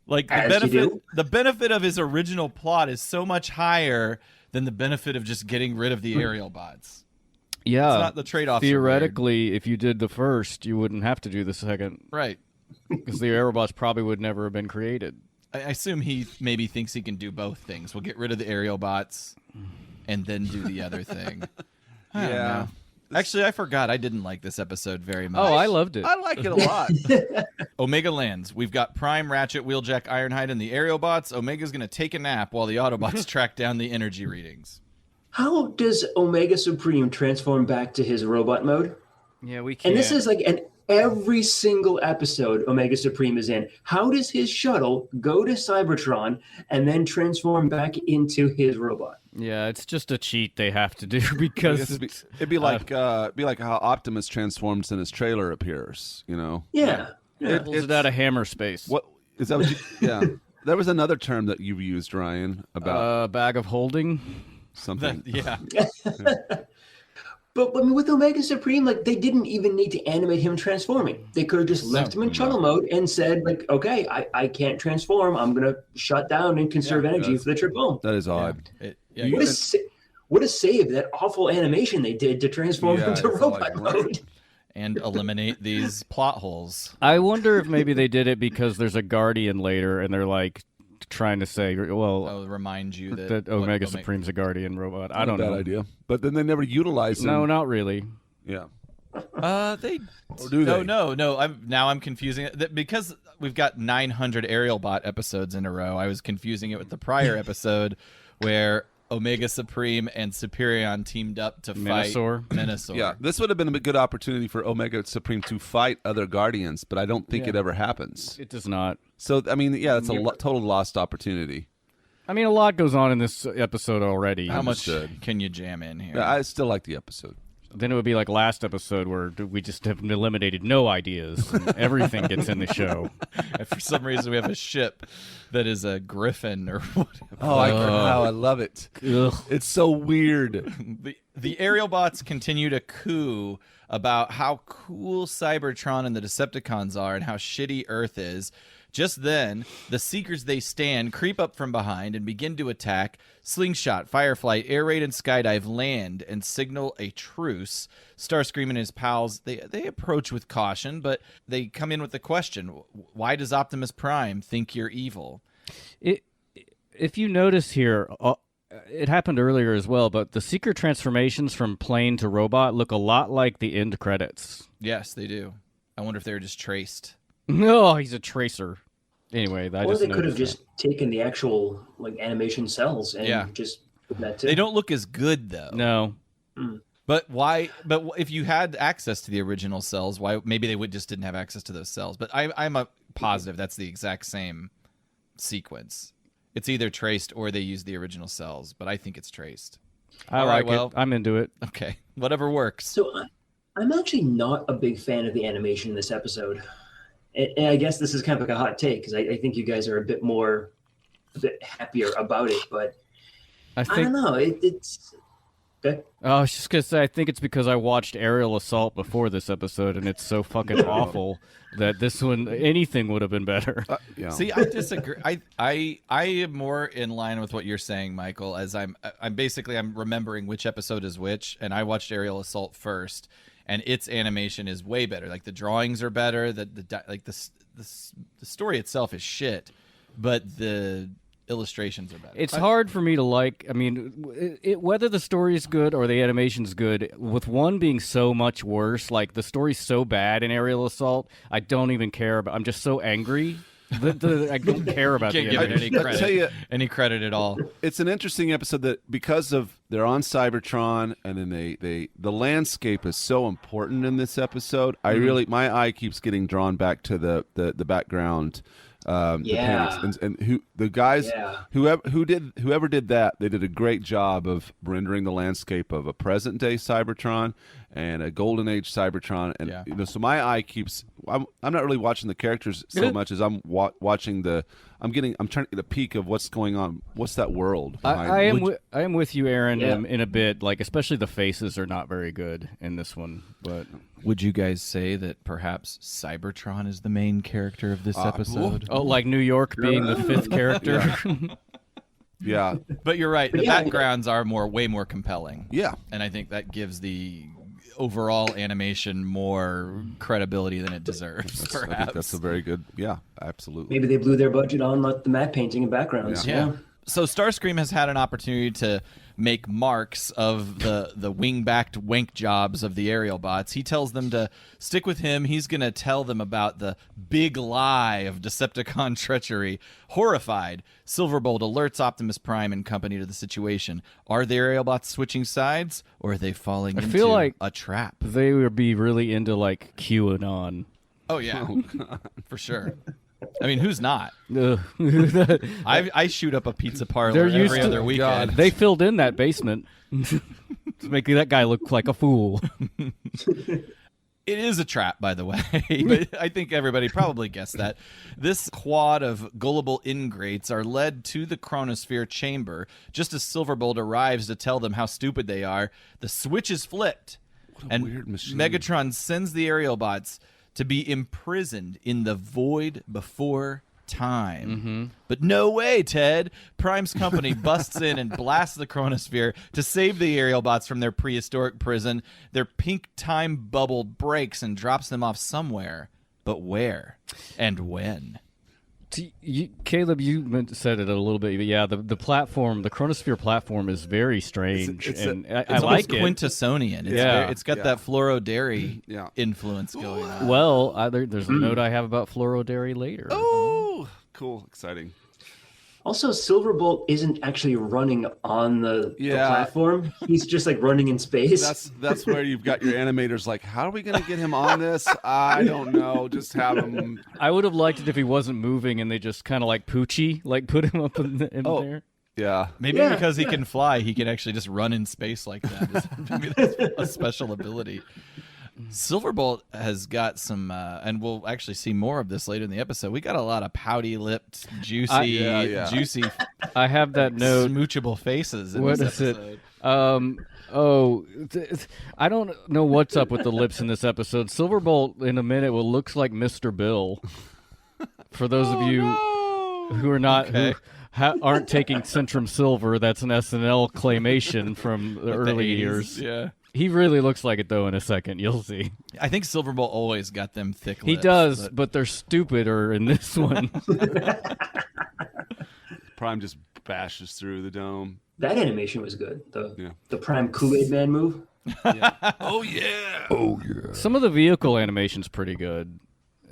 Like As you do. the benefit of his original plot is so much higher than the benefit of just getting rid of the Aerialbots. Yeah. It's not the trade-offs. Theoretically, if you did the first, you wouldn't have to do the second. Right. Because the Aerialbots probably would never have been created. I assume he maybe thinks he can do both things. We'll get rid of the Aerialbots and then do the other thing. I don't know. Actually, I forgot. I didn't like this episode very much. Oh, I loved it. I like it a lot. Omega lands. We've got Prime, Ratchet, Wheeljack, Ironhide, and the Aerialbots. Omega's going to take a nap while the Autobots track down the energy readings. How does Omega Supreme transform back to his robot mode? Yeah, we can't. And this is like every single episode Omega Supreme is in. How does his shuttle go to Cybertron and then transform back into his robot? Yeah, it's just a cheat they have to do I because guess it'd be like how Optimus transforms and his trailer appears. You know. Yeah. it pulls it out of hammer space. What is that? What you, yeah. There was another term that you used, Ryan, about Bag of holding. something. Yeah. But I mean, with Omega Supreme, like they didn't even need to animate him transforming. They could have just left him in shuttle mode and said, like, okay, I can't transform. I'm gonna shut down and conserve energy for the trip home. That is odd. What a save that awful animation they did to transform him to it's robot like, mode. And eliminate these plot holes. I wonder if maybe they did it because there's a Guardian later, and they're like trying to say, well, I'll remind you that Omega Supreme's a Guardian robot. I don't Bad know. idea. But then they never utilize him. No, not really. Yeah. They Or do they? No. I'm confusing it because we've got 900 Aerialbot episodes in a row. I was confusing it with the prior episode where Omega Supreme and Superion teamed up to fight Menasor. Yeah, this would have been a good opportunity for Omega Supreme to fight other Guardians, but I don't think it ever happens. It does not. So, I mean, yeah, it's a total lost opportunity. I mean, a lot goes on in this episode already. How much Understood. can you jam in here? Yeah, I still like the episode. Then it would be like last episode where we just have eliminated no ideas. And everything gets in the show. And for some reason, we have a ship that is a griffin or whatever. Oh, I love it. Ugh. It's so weird. The Aerialbots continue to coo about how cool Cybertron and the Decepticons are and how shitty Earth is. Just then, the Seekers they stand creep up from behind and begin to attack. Slingshot, Firefly, Air Raid, and Skydive land and signal a truce. Starscream and his pals, they approach with caution, but they come in with the question, why does Optimus Prime think you're evil? If you notice here, it happened earlier as well, but the Seeker transformations from plane to robot look a lot like the end credits. Yes, they do. I wonder if they were just traced. No, he's a tracer. Anyway, Or they could have just taken the actual like animation cells and just put that too. They don't look as good, though. No. But why? But if you had access to the original cells, why? Maybe they just didn't have access to those cells. But I'm a positive that's the exact same sequence. It's either traced or they use the original cells, but I think it's traced. I All like right, well- it. I'm into it. Okay, whatever works. So I'm actually not a big fan of the animation in this episode. And I guess this is kind of like a hot take because I think you guys are a bit happier about it. But I I think. don't know. It's okay. Oh, I was just gonna say. I think it's because I watched Aerial Assault before this episode, and it's so fucking awful that this one, anything would have been better. Yeah. See, I disagree. I am more in line with what you're saying, Michael. As I'm remembering which episode is which, and I watched Aerial Assault first, and its animation is way better. Like the drawings are better. The story itself is shit, but the illustrations are better. It's hard for me to like. I mean, whether the story is good or the animation's good, with one being so much worse, like the story's so bad in Aerial Assault, I don't even care about. I'm just so angry that I don't care about Can't the give it animation. any credit. tell you- any credit at all. It's an interesting episode that because of they're on Cybertron and then the landscape is so important in this episode. I really my eye keeps getting drawn back to the background. The Yeah. paintings and who the guys Yeah. whoever did that, they did a great job of rendering the landscape of a present day Cybertron and a Golden Age Cybertron, and Yeah. so my eye keeps. I'm not really watching the characters so much as I'm watching I'm trying to get a peek of what's going on. What's that world? behind I it. am with you, Aaron, Yeah. in a bit. Like, especially the faces are not very good in this one. But Would you guys say that perhaps Cybertron is the main character of this episode? like New York being the fifth character. Yeah, But you're right. The Yeah. backgrounds are way more compelling. yeah. And I think that gives the overall animation more credibility than it deserves, I think perhaps. that's a very good. Yeah, absolutely. Maybe they blew their budget on like the matte painting and backgrounds. Yeah. So Starscream has had an opportunity to make marks of the wing-backed wank-jobs of the Aerialbots. He tells them to stick with him. He's going to tell them about the big lie of Decepticon treachery. Horrified, Silverbolt alerts Optimus Prime and company to the situation. Are the Aerialbots switching sides, or are they falling into feel like- a trap? They would be really into like QAnon. Oh, yeah. For sure. I mean, who's not? Ugh. I shoot up a pizza parlor They're used every to- other weekend. They filled in that basement to make that guy look like a fool. It is a trap, by the way, but I think everybody probably guessed that. This quad of gullible ingrates are led to the chronosphere chamber. Just as Silverbolt arrives to tell them how stupid they are, the switch is flipped, and weird machine. Megatron sends the Aerialbots to be imprisoned in the void before time. But no way, Ted. Prime's company busts in and blasts the chronosphere to save the Aerialbots from their prehistoric prison. Their pink time bubble breaks and drops them off somewhere. But where? And when? Caleb, you said it a little bit, but yeah, the platform, the chronosphere platform is very strange, It's and I It's like almost it. Quintessonian. It's Yeah. it's got Yeah. that fluoro dairy Yeah. influence going on. Well, there's a note I have about fluoro dairy later. Oh, cool, exciting. Also, Silverbolt isn't actually running on the platform. He's just like running in space. That's where you've got your animators like, how are we going to get him on this? I don't know. Just have him. I would have liked it if he wasn't moving and they just kind of like Poochie, like put him up in there. Yeah. Maybe Yeah, because he can fly, he can actually just run in space like that. Maybe that's a special ability. Silverbolt has got some, and we'll actually see more of this later in the episode. We got a lot of pouty lipped, juicy, Yeah. juicy, I have that note. smoochable faces in What this is it? episode. I don't know what's up with the lips in this episode. Silverbolt in a minute will looks like Mr. Bill. For those of you who are not Okay. who aren't taking Centrum Silver, that's an SNL claymation from the The early 80s, years. Yeah. He really looks like it though. In a second, you'll see. I think Silverbolt always got them thick lips. He does, but- but they're stupider in this one. Prime just bashes through the dome. That animation was good. Yeah. The Prime Kool-Aid Man move. Oh, yeah. Some of the vehicle animation's pretty good.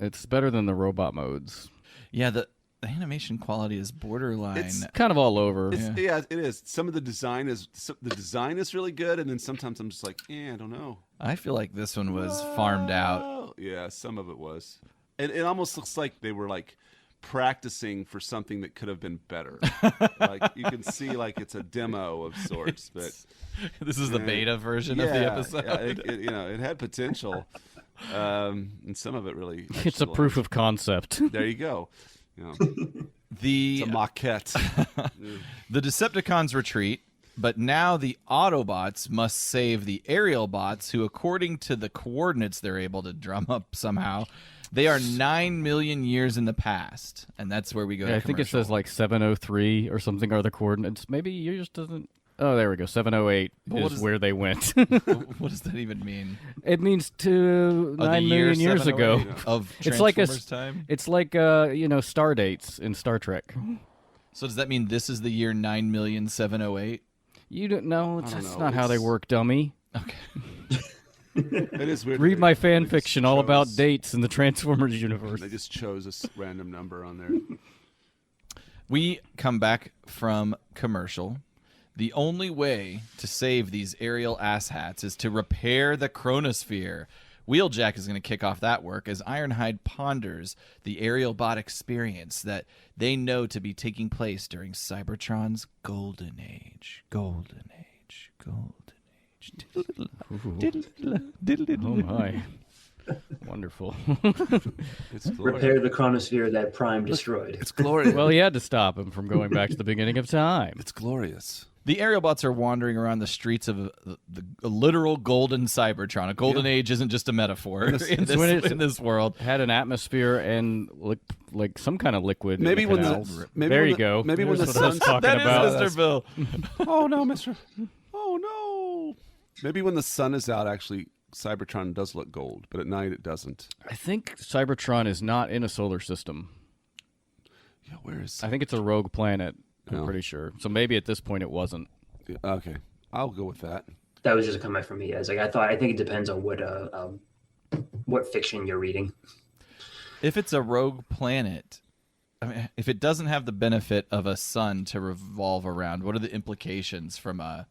It's better than the robot modes. Yeah, the animation quality is borderline. It's- Kind of all over. Yeah, it is. Some of the design is really good, and then sometimes I'm just like, I don't know. I feel like this one was farmed out. Oh, yeah, some of it was. It almost looks like they were like practicing for something that could have been better. Like you can see, like it's a demo of sorts, but this is the beta version of the episode. Yeah, it had potential, and some of it really. It's a proof of concept. There you go. You know, The it's a maquette. The Decepticons retreat, but now the Autobots must save the Aerialbots, who, according to the coordinates they're able to drum up somehow, they are 9 million years in the past, and that's where we go. Yeah, to I think it commercial. says like 703 or something are the coordinates. Maybe yours doesn't. Oh, there we go. 708 is where they went. What does that even mean? It means to Oh, the 9 year million years ago. 708 of It's like Transformers time. It's like star dates in Star Trek. So does that mean this is the year 9,708,000? You don't know. I don't That's know. not how they work, dummy. Okay. It is weird. Read my fan They just fiction all about chose- dates in the Transformers universe. They just chose a random number on there. We come back from commercial. The only way to save these aerial asshats is to repair the chronosphere. Wheeljack is going to kick off that work as Ironhide ponders the Aerialbot experience that they know to be taking place during Cybertron's Golden Age. Golden Age. Golden Age. Oh my. Wonderful. It's glorious. Repair the chronosphere that Prime destroyed. It's glorious. Well, he had to stop him from going back to the beginning of time. It's glorious. The Aerialbots are wandering around the streets of the literal golden Cybertron. A golden age isn't just a metaphor in this world. Had an atmosphere and like some kind of liquid. in Maybe the when canals. the maybe there when you the, go. Maybe when the There's what I was sun. talking That about. is Mr. Bill. Oh no, Mister. Oh no. Maybe when the sun is out, actually, Cybertron does look gold, but at night it doesn't. I think Cybertron is not in a solar system. Yeah, where is? I think it's a rogue planet. I'm Oh. pretty sure. So maybe at this point it wasn't. Yeah, okay, I'll go with that. That was just a comment from me. As like I think it depends on what fiction you're reading. If it's a rogue planet, I mean, if it doesn't have the benefit of a sun to revolve around, what are the implications from a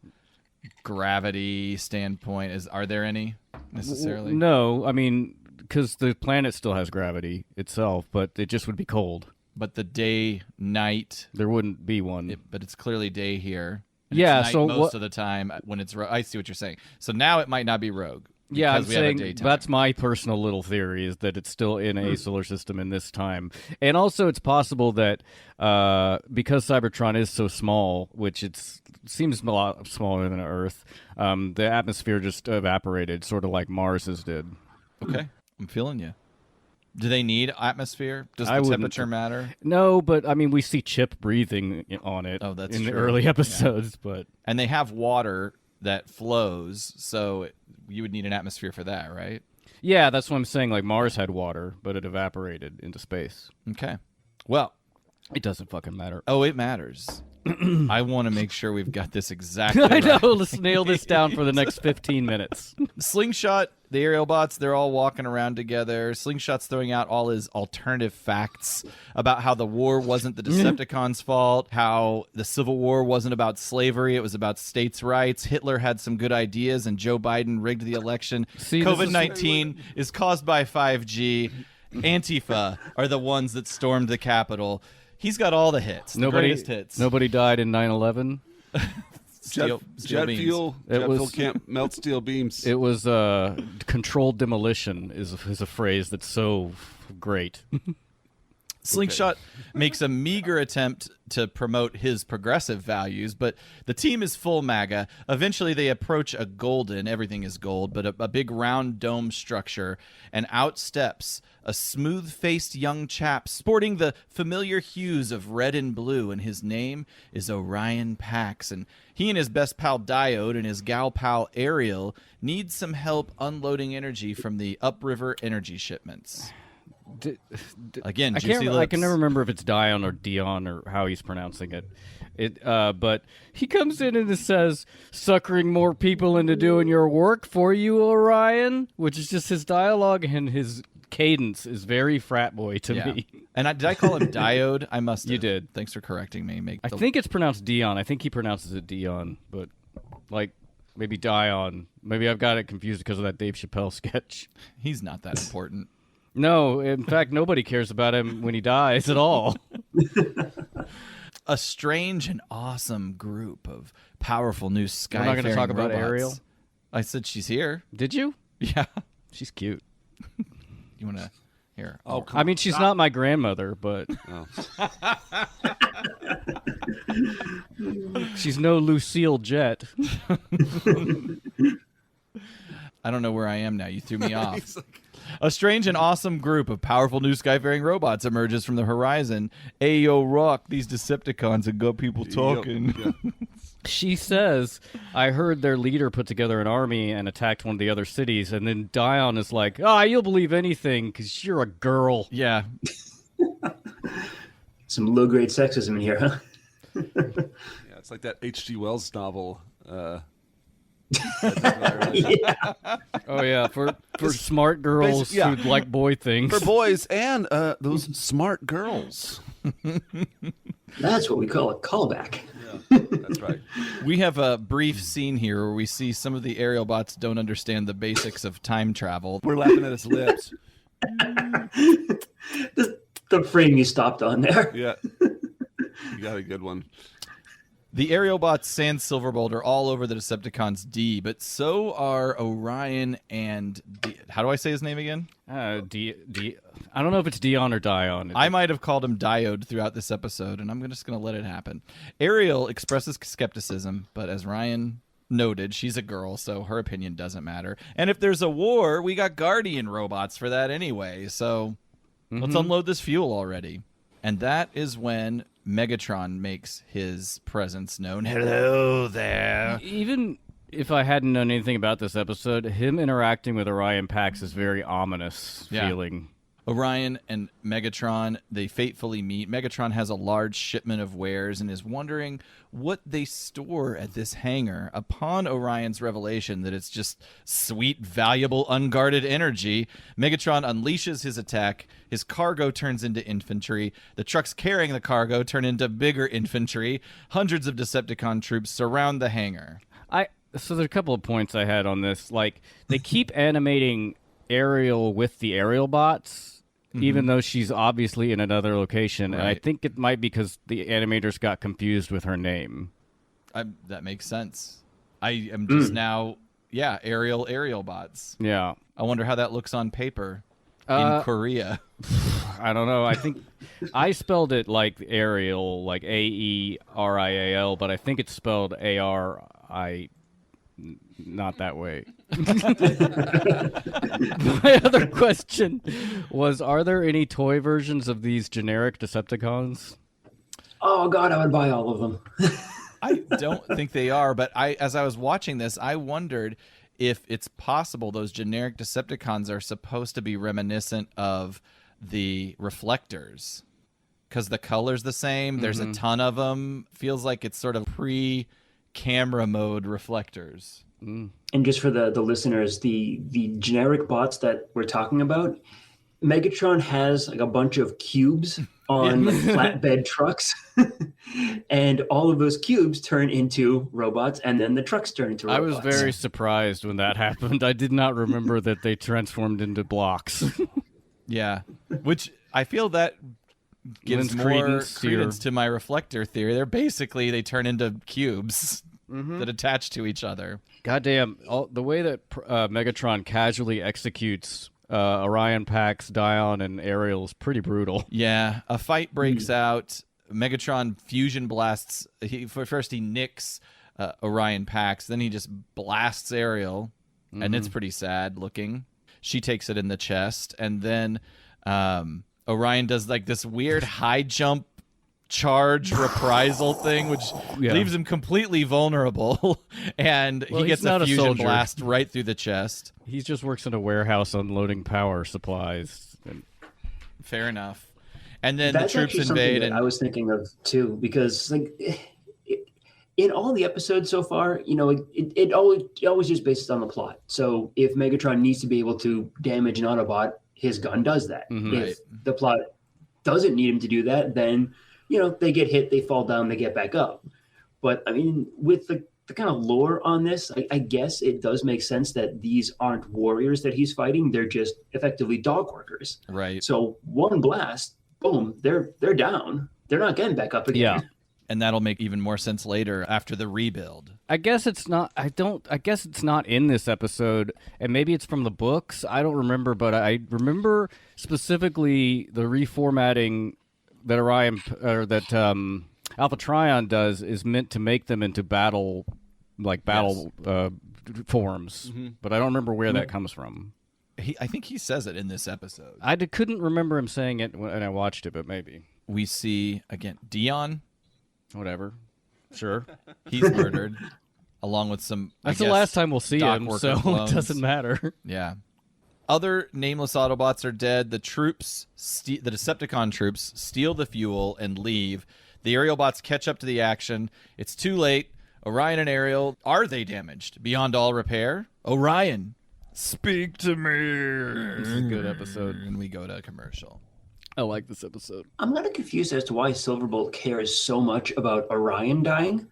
gravity standpoint? Are there any necessarily? No, I mean, because the planet still has gravity itself, but it just would be cold. But the day, night, There wouldn't be one. but it's clearly day here. And Yeah, it's night so most what- of the time when it's I see what you're saying. So now it might not be rogue. Yeah, I'm because we have a saying daytime. that's my personal little theory is that it's still in a solar system in this time. And also it's possible that because Cybertron is so small, which seems a lot smaller than Earth, the atmosphere just evaporated, sort of like Mars's did. Okay, I'm feeling you. Do they need atmosphere? Does I the wouldn't- temperature matter? No, but I mean, we see Chip breathing on it Oh, that's in the true. early Yeah. episodes, but And they have water that flows, so you would need an atmosphere for that, right? yeah, that's what I'm saying. Like Mars had water, but it evaporated into space. Okay. Well, It doesn't fucking matter. oh, it matters. I want to make sure we've got this exactly I right. know. Let's nail this down for the next 15 minutes. Slingshot, the Aerialbots, they're all walking around together. Slingshot's throwing out all his alternative facts about how the war wasn't the Decepticons' fault, how the Civil War wasn't about slavery, it was about states' rights. Hitler had some good ideas, and Joe Biden rigged the election. See, this is- COVID-19 is caused by 5G. Antifa are the ones that stormed the Capitol. He's got all the hits, the greatest hits. Nobody died in 9/11. Steel Jet beams. fuel. It Jet was- fuel can't melt steel beams. It was controlled demolition is a phrase that's so great. Slingshot makes a meager attempt to promote his progressive values, but the team is full MAGA. Eventually, they approach a golden, everything is gold, but a big round dome structure, and out steps a smooth-faced young chap sporting the familiar hues of red and blue, and his name is Orion Pax. And he and his best pal Diode and his gal pal Ariel need some help unloading energy from the upriver energy shipments. Again, I juicy can't. I can lips. never remember if it's Dion or Dion or how he's pronouncing it. But he comes in and it says, "Suckering more people into doing your work for you, Orion," which is just his dialogue and his cadence is very frat boy to me. And did I call him Diode? I must have. You did. Thanks for correcting me. I think it's pronounced Dion. I think he pronounces it Dion, but like maybe Dion. Maybe I've got it confused because of that Dave Chappelle sketch. he's not that important. No, in fact, nobody cares about him when he dies at all. A strange and awesome group of powerful new skyfaring We're not going to talk about robots. Ariel? I said she's here. Did you? Yeah. She's cute. You want to hear? Oh, come I mean, she's not my grandmother, but on. she's no Lucille Jett. I don't know where I am now. You threw me off. A strange and awesome group of powerful new skyfaring robots emerges from the horizon. Ayo, rock these Decepticons and got people talking. Yeah. She says, I heard their leader put together an army and attacked one of the other cities, and then Dion is like, you'll believe anything because you're a girl. Yeah. Some low-grade sexism in here, huh? Yeah, it's like that H.G. Wells novel. Yeah. Oh, yeah, for smart girls yeah. who like boy things. For boys and those smart girls. That's what we call a callback. Yeah, that's right. We have a brief scene here where we see some of the Aerialbots don't understand the basics of time travel. We're laughing at his lips. The frame you stopped on there. Yeah. You got a good one. The Aerialbots, Sand, Silverbolt are all over the Decepticons' D, but so are Orion and how do I say his name again? I don't know if it's Dion or Dion. I might have called him Diode throughout this episode, and I'm just going to let it happen. Ariel expresses skepticism, but as Ryan noted, she's a girl, so her opinion doesn't matter. And if there's a war, we got Guardian robots for that anyway, so let's unload this fuel already. And that is when Megatron makes his presence known. Hello there. Even if I hadn't known anything about this episode, him interacting with Orion Pax is very ominous feeling. Orion and Megatron, they fatefully meet. Megatron has a large shipment of wares and is wondering what they store at this hangar. Upon Orion's revelation that it's just sweet, valuable, unguarded energy, Megatron unleashes his attack. His cargo turns into infantry. The trucks carrying the cargo turn into bigger infantry. Hundreds of Decepticon troops surround the hangar. So there's a couple of points I had on this. Like, they keep animating Ariel with the Aerialbots, even though she's obviously in another location. Right. And I think it might be because the animators got confused with her name. That makes sense. I am just now, Aerialbots. Yeah. I wonder how that looks on paper in Korea. I don't know. I think I spelled it like Ariel, like Aerial, but I think it's spelled Ari. Not that way. My other question was, are there any toy versions of these generic Decepticons? Oh, God, I would buy all of them. I don't think they are, but as I was watching this, I wondered if it's possible those generic Decepticons are supposed to be reminiscent of the reflectors. Because the color's the same, there's a ton of them. Feels like it's sort of pre-camera mode reflectors. And just for the listeners, the generic bots that we're talking about, Megatron has like a bunch of cubes on like, flatbed trucks, and all of those cubes turn into robots, and then the trucks turn into robots. I was very surprised when that happened. I did not remember that they transformed into blocks. Yeah, which I feel that gives Lends more credence to my reflector theory. They turn into cubes that attach to each other. Goddamn, the way that Megatron casually executes Orion Pax, Dion, and Ariel is pretty brutal. Yeah, a fight breaks out. Megatron fusion blasts. First he nicks Orion Pax, then he just blasts Ariel, and it's pretty sad looking. She takes it in the chest, and then Orion does like this weird high jump charge reprisal thing, which leaves him completely vulnerable, and he gets a fusion blast right through the chest. He just works in a warehouse unloading power supplies. Fair enough. And then That's the troops actually something invade, that and I was thinking of too, because like in all the episodes so far, you know, it always just bases on the plot. So if Megatron needs to be able to damage an Autobot, his gun does that. If the plot doesn't need him to do that, then you know they get hit, they fall down, they get back up. But I mean, with the the kind of lore on this, I guess it does make sense that these aren't warriors that he's fighting. They're just effectively dog workers. Right. So one blast, boom, they're down. They're not getting back up again. Yeah. And that'll make even more sense later after the rebuild. I guess it's not. I guess it's not in this episode, and maybe it's from the books. I don't remember, but I remember specifically the reformatting that Alpha Trion does is meant to make them into battle forms. Mm-hmm. But I don't remember where that comes from. I think he says it in this episode. Couldn't remember him saying it when I watched it, but maybe. We see, again, Dion. Whatever. Sure. He's murdered, along with some. That's the last time we'll see him, so clones. it doesn't matter. Yeah. Other nameless Autobots are dead. The troops, the Decepticon troops, steal the fuel and leave. The Aerialbots catch up to the action. It's too late. Orion and Ariel, are they damaged beyond all repair? Orion, speak to me. This is a good episode. And we go to commercial. I like this episode. I'm kind of confused as to why Silverbolt cares so much about Orion dying,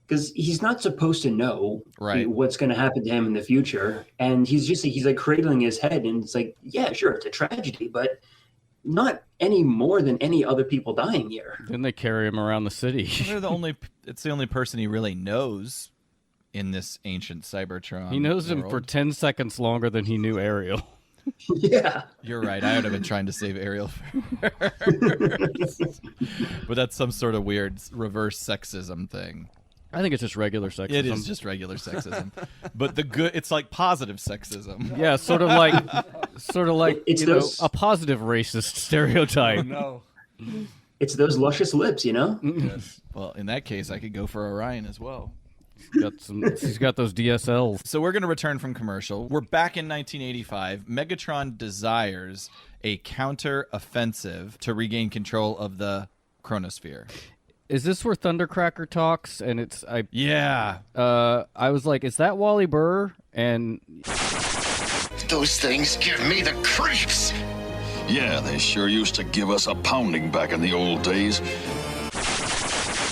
because he's not supposed to know what's going to happen to him in the future. And he's like cradling his head, and it's like, yeah, sure, it's a tragedy, but not any more than any other people dying here. Then they carry him around the city. It's the only person he really knows in this ancient Cybertron. He knows him for 10 seconds longer than he knew Ariel. Yeah. You're right. I would have been trying to save Ariel first. But that's some sort of weird reverse sexism thing. I think it's just regular sexism. It is just regular sexism. But it's like positive sexism. Yeah, sort of like It's a positive racist stereotype. No. It's those luscious lips, you know? Yes. Well, in that case, I could go for Orion as well. He's got those DSLs. So we're going to return from commercial. We're back in 1985. Megatron desires a counter-offensive to regain control of the chronosphere. Is this where Thundercracker talks? And Yeah. I was like, is that Wally Burr? And Those things give me the creeps. Yeah, they sure used to give us a pounding back in the old days.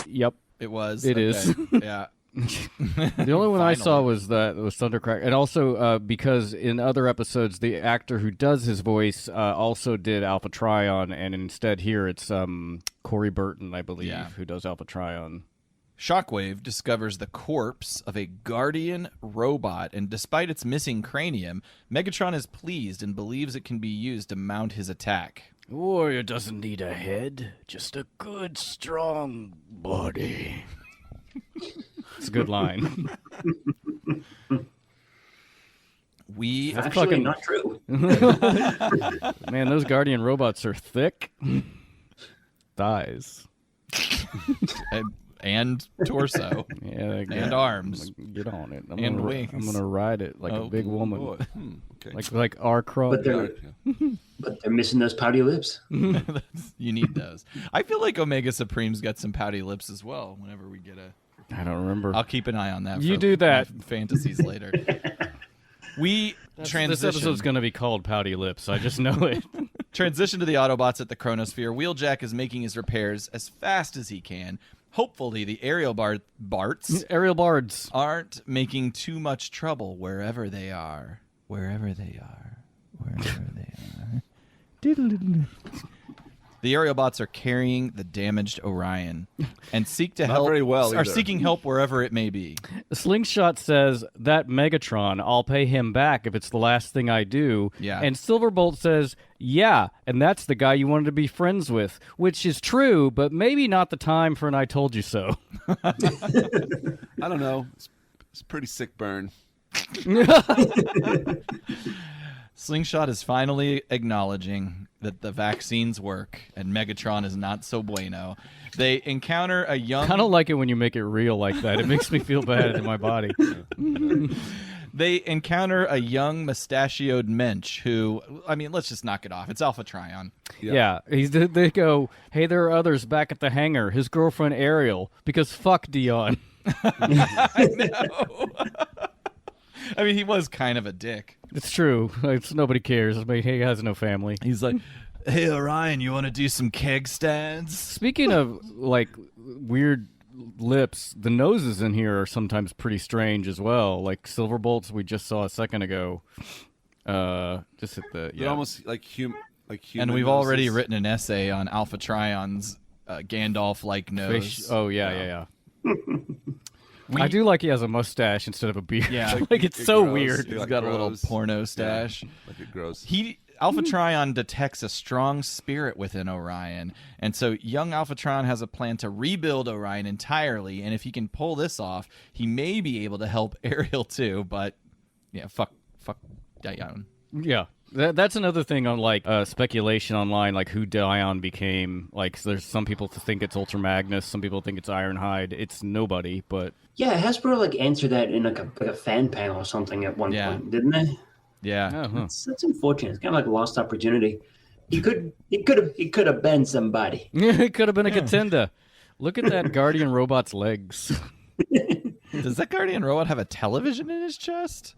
yep, It was. It is. Yeah. the only one I saw was Thundercracker, and also because in other episodes the actor who does his voice also did Alpha Trion, and instead here it's Corey Burton, I believe, who does Alpha Trion. Shockwave discovers the corpse of a Guardian robot, and despite its missing cranium, Megatron is pleased and believes it can be used to mount his attack. Warrior doesn't need a head, just a good, strong body. It's a good line. That's actually not true. Man, those Guardian robots are thick. Thighs. And torso. Yeah, and arms. Get on it. And wings. I'm gonna ride it like a big woman. Okay. Like our But they're missing those pouty lips. You need those. I feel like Omega Supreme's got some pouty lips as well. Whenever we get I don't remember. I'll keep an eye on that. You for do that. my fantasies later. Transition. This episode's going to be called Pouty Lips. I just know it. Transition to the Autobots at the Chronosphere. Wheeljack is making his repairs as fast as he can. Hopefully, the Aerial Bards aren't making too much trouble wherever they are. Wherever they are. The Aerialbots are carrying the damaged Orion and seek to help. Very well are either. seeking help wherever it may be. Slingshot says, that Megatron, I'll pay him back if it's the last thing I do. Yeah. And Silverbolt says, yeah, and that's the guy you wanted to be friends with, which is true, but maybe not the time for an I told you so. I don't know. It's a pretty sick burn. Slingshot is finally acknowledging that the vaccines work and Megatron is not so bueno. They encounter a young... I don't like it when you make it real like that. It makes me feel bad in my body. They encounter a young mustachioed mensch who, I mean, let's just knock it off. It's Alpha Trion. Yeah. They go, hey, there are others back at the hangar. His girlfriend Ariel, because fuck Dion. I know. I mean, he was kind of a dick. It's true. Nobody cares. I mean, he has no family. He's like, hey, Orion, you want to do some keg stands? Speaking of, like, weird Lips, the noses in here are sometimes pretty strange as well. Like Silverbolt's we just saw a second ago. Just at the They're almost like human. And we've already written an essay on Alpha Trion's Gandalf-like nose. Oh yeah. I do like he has a mustache instead of a beard. Yeah. Like it's it so grows. weird. He's Like got a little grows. porno stash. Like it grows. Alpha Trion detects a strong spirit within Orion, and so young Alpha Trion has a plan to rebuild Orion entirely, and if he can pull this off, he may be able to help Ariel too, but yeah, fuck Dion. Yeah. That's another thing on like speculation online, like who Dion became. Like, there's some people think it's Ultra Magnus, some people think it's Ironhide. It's nobody, but Yeah, Hasbro like answered that in like a fan panel or something at one point, didn't they? Yeah. That's unfortunate. It's kind of like a lost opportunity. He could have been somebody. it could have been a contender. Look at that Guardian robot's legs. Does that Guardian robot have a television in his chest?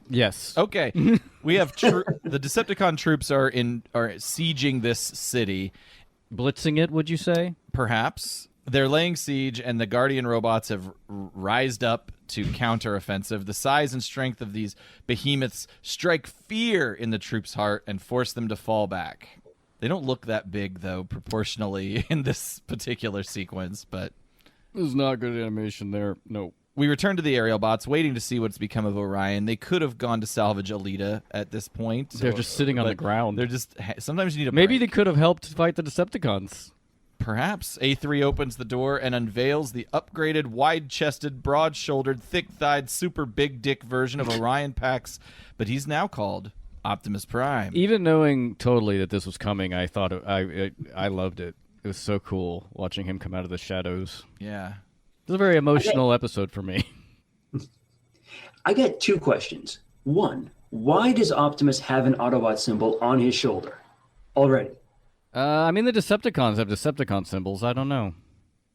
Yes. Okay, we have the Decepticon troops are sieging this city. Blitzing it, would you say? Perhaps they're laying siege, and the Guardian robots have rised up to counteroffensive. The size and strength of these behemoths strike fear in the troops' heart and force them to fall back. They don't look that big, though, proportionally in this particular sequence, but There's not good animation there. No. we return to the Aerialbots, waiting to see what's become of Orion. They could have gone to salvage Alita at this point. They're just sitting on the ground. They're just sometimes you need a Maybe they break. could have helped fight the Decepticons. Perhaps. A3 opens the door and unveils the upgraded, wide-chested, broad-shouldered, thick-thighed, super big dick version of Orion Pax, but he's now called Optimus Prime. Even knowing totally that this was coming, I thought I loved it. It was so cool watching him come out of the shadows. Yeah. It was a very emotional episode for me. I got two questions. One, why does Optimus have an Autobot symbol on his shoulder already? I mean, the Decepticons have Decepticon symbols. I don't know.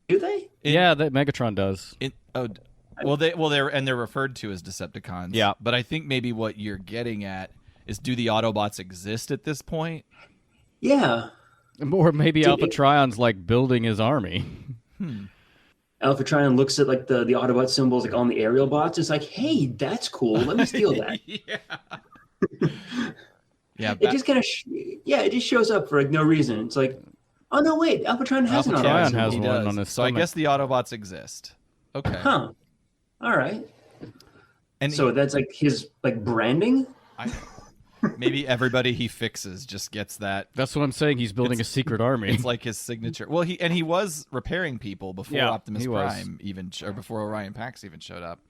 Do they? Yeah, that Megatron does. They're referred to as Decepticons. Yeah. But I think maybe what you're getting at is, do the Autobots exist at this point? Yeah. Or maybe Alpha Trion's like building his army. Alpha Trion looks at like the Autobot symbols like on the Aerialbots. It's like, hey, that's cool. Let me steal that. Yeah. It just kind of, it just shows up for like no reason. It's like, oh no, wait, Alpha Trion has Alpha an Trion Autobot has symbol. one on his So I stomach. guess the Autobots exist. Okay. Huh. All right. And So that's like his like branding. maybe everybody he fixes just gets that. That's what I'm saying. He's building a secret army. It's like his signature. Well, he was repairing people before Yeah, Optimus he was. Prime or before Orion Pax even showed up.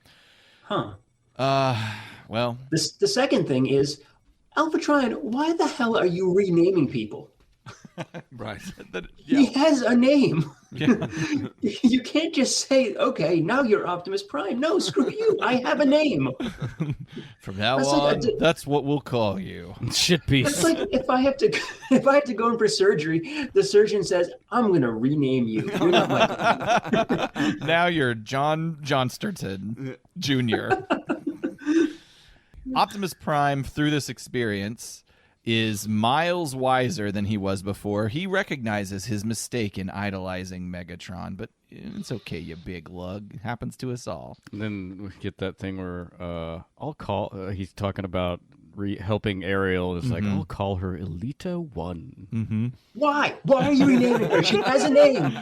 Huh. Well, The second thing is, Alpha Trion, why the hell are you renaming people? right. He has a name. Yeah. You can't just say, okay, now you're Optimus Prime. No, screw you. I have a name. From now That's like on, that's what we'll call you. Shit It's piece. like if I have to go in for surgery, the surgeon says, I'm gonna rename you. You're not my Now you're John Johnston Jr. Optimus Prime, through this experience, is miles wiser than he was before. He recognizes his mistake in idolizing Megatron, but it's okay, you big lug. It happens to us all. And then we get that thing where he's talking about helping Ariel. It's like, I'll call her Elita 1. Why? Why are you renaming her? She has a name.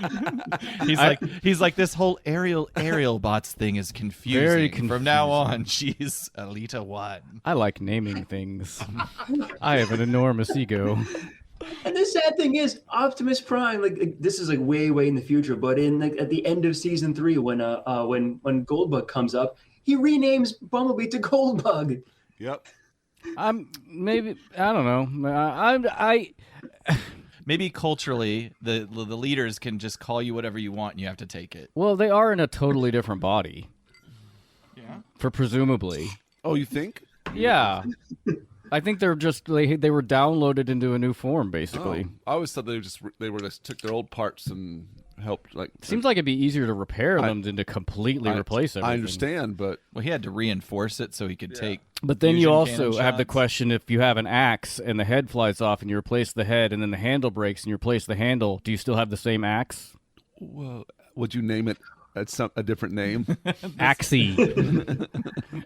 He's like this whole Aerialbots thing is confusing. Very From now on, she's Elita 1. I like naming things. I have an enormous ego. And the sad thing is, Optimus Prime, like this is like way, way in the future, but in like at the end of season 3, when Goldbug comes up, he renames Bumblebee to Goldbug. Yep. I don't know. Maybe culturally, the leaders can just call you whatever you want, and you have to take it. Well, they are in a totally different body. Yeah. For presumably. Oh, you think? Yeah. I think they're just they were downloaded into a new form, basically. Oh, I always thought they just took their old parts and helped. Like, Seems like it'd be easier to repair them than to completely replace everything. I understand, but Well, he had to reinforce it so he could take. But then you fusion also cannon have the shots. question: if you have an axe and the head flies off, and you replace the head, and then the handle breaks, and you replace the handle, do you still have the same axe? well, would you name it That's a different name. Axie.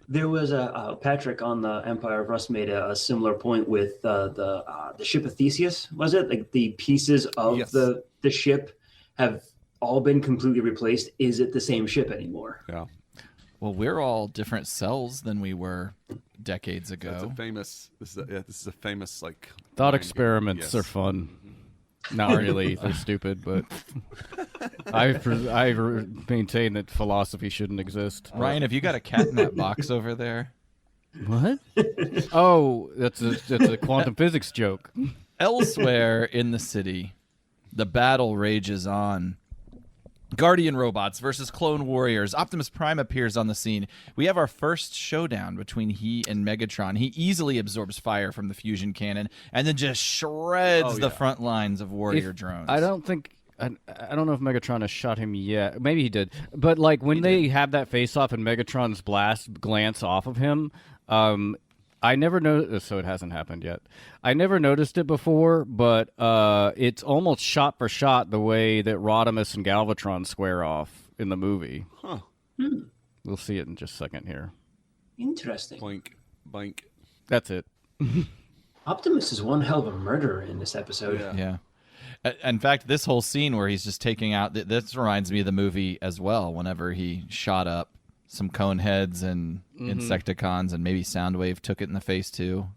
There was a Patrick on the Empire of Rust made a similar point with the ship of Theseus. Was it like the pieces of Yes. the ship have all been completely replaced? Is it the same ship anymore? Yeah. Well, we're all different cells than we were decades That's ago. a famous. This is a famous like Thought mind experiments game. are Yes. fun. Not really. They're stupid, but I maintain that philosophy shouldn't exist. Ryan, have you got a cat in that box over there? What? Oh, that's a quantum physics joke. Elsewhere in the city, the battle rages on. Guardian robots versus clone warriors. Optimus Prime appears on the scene. We have our first showdown between he and Megatron. He easily absorbs fire from the fusion cannon and then just shreds the front lines of warrior drones. I don't know if Megatron has shot him yet. Maybe he did. But like when they have that face off and Megatron's blast glance off of him, I never noticed. So it hasn't happened yet. I never noticed it before, but it's almost shot for shot the way that Rodimus and Galvatron square off in the movie. Huh. We'll see it in just a second here. Interesting. Boink, boink. That's it. Optimus is one hell of a murderer in this episode. Yeah. Yeah. In fact, this whole scene where he's just taking out... This reminds me of the movie as well, whenever he shot up some Coneheads and Insecticons, and maybe Soundwave took it in the face too.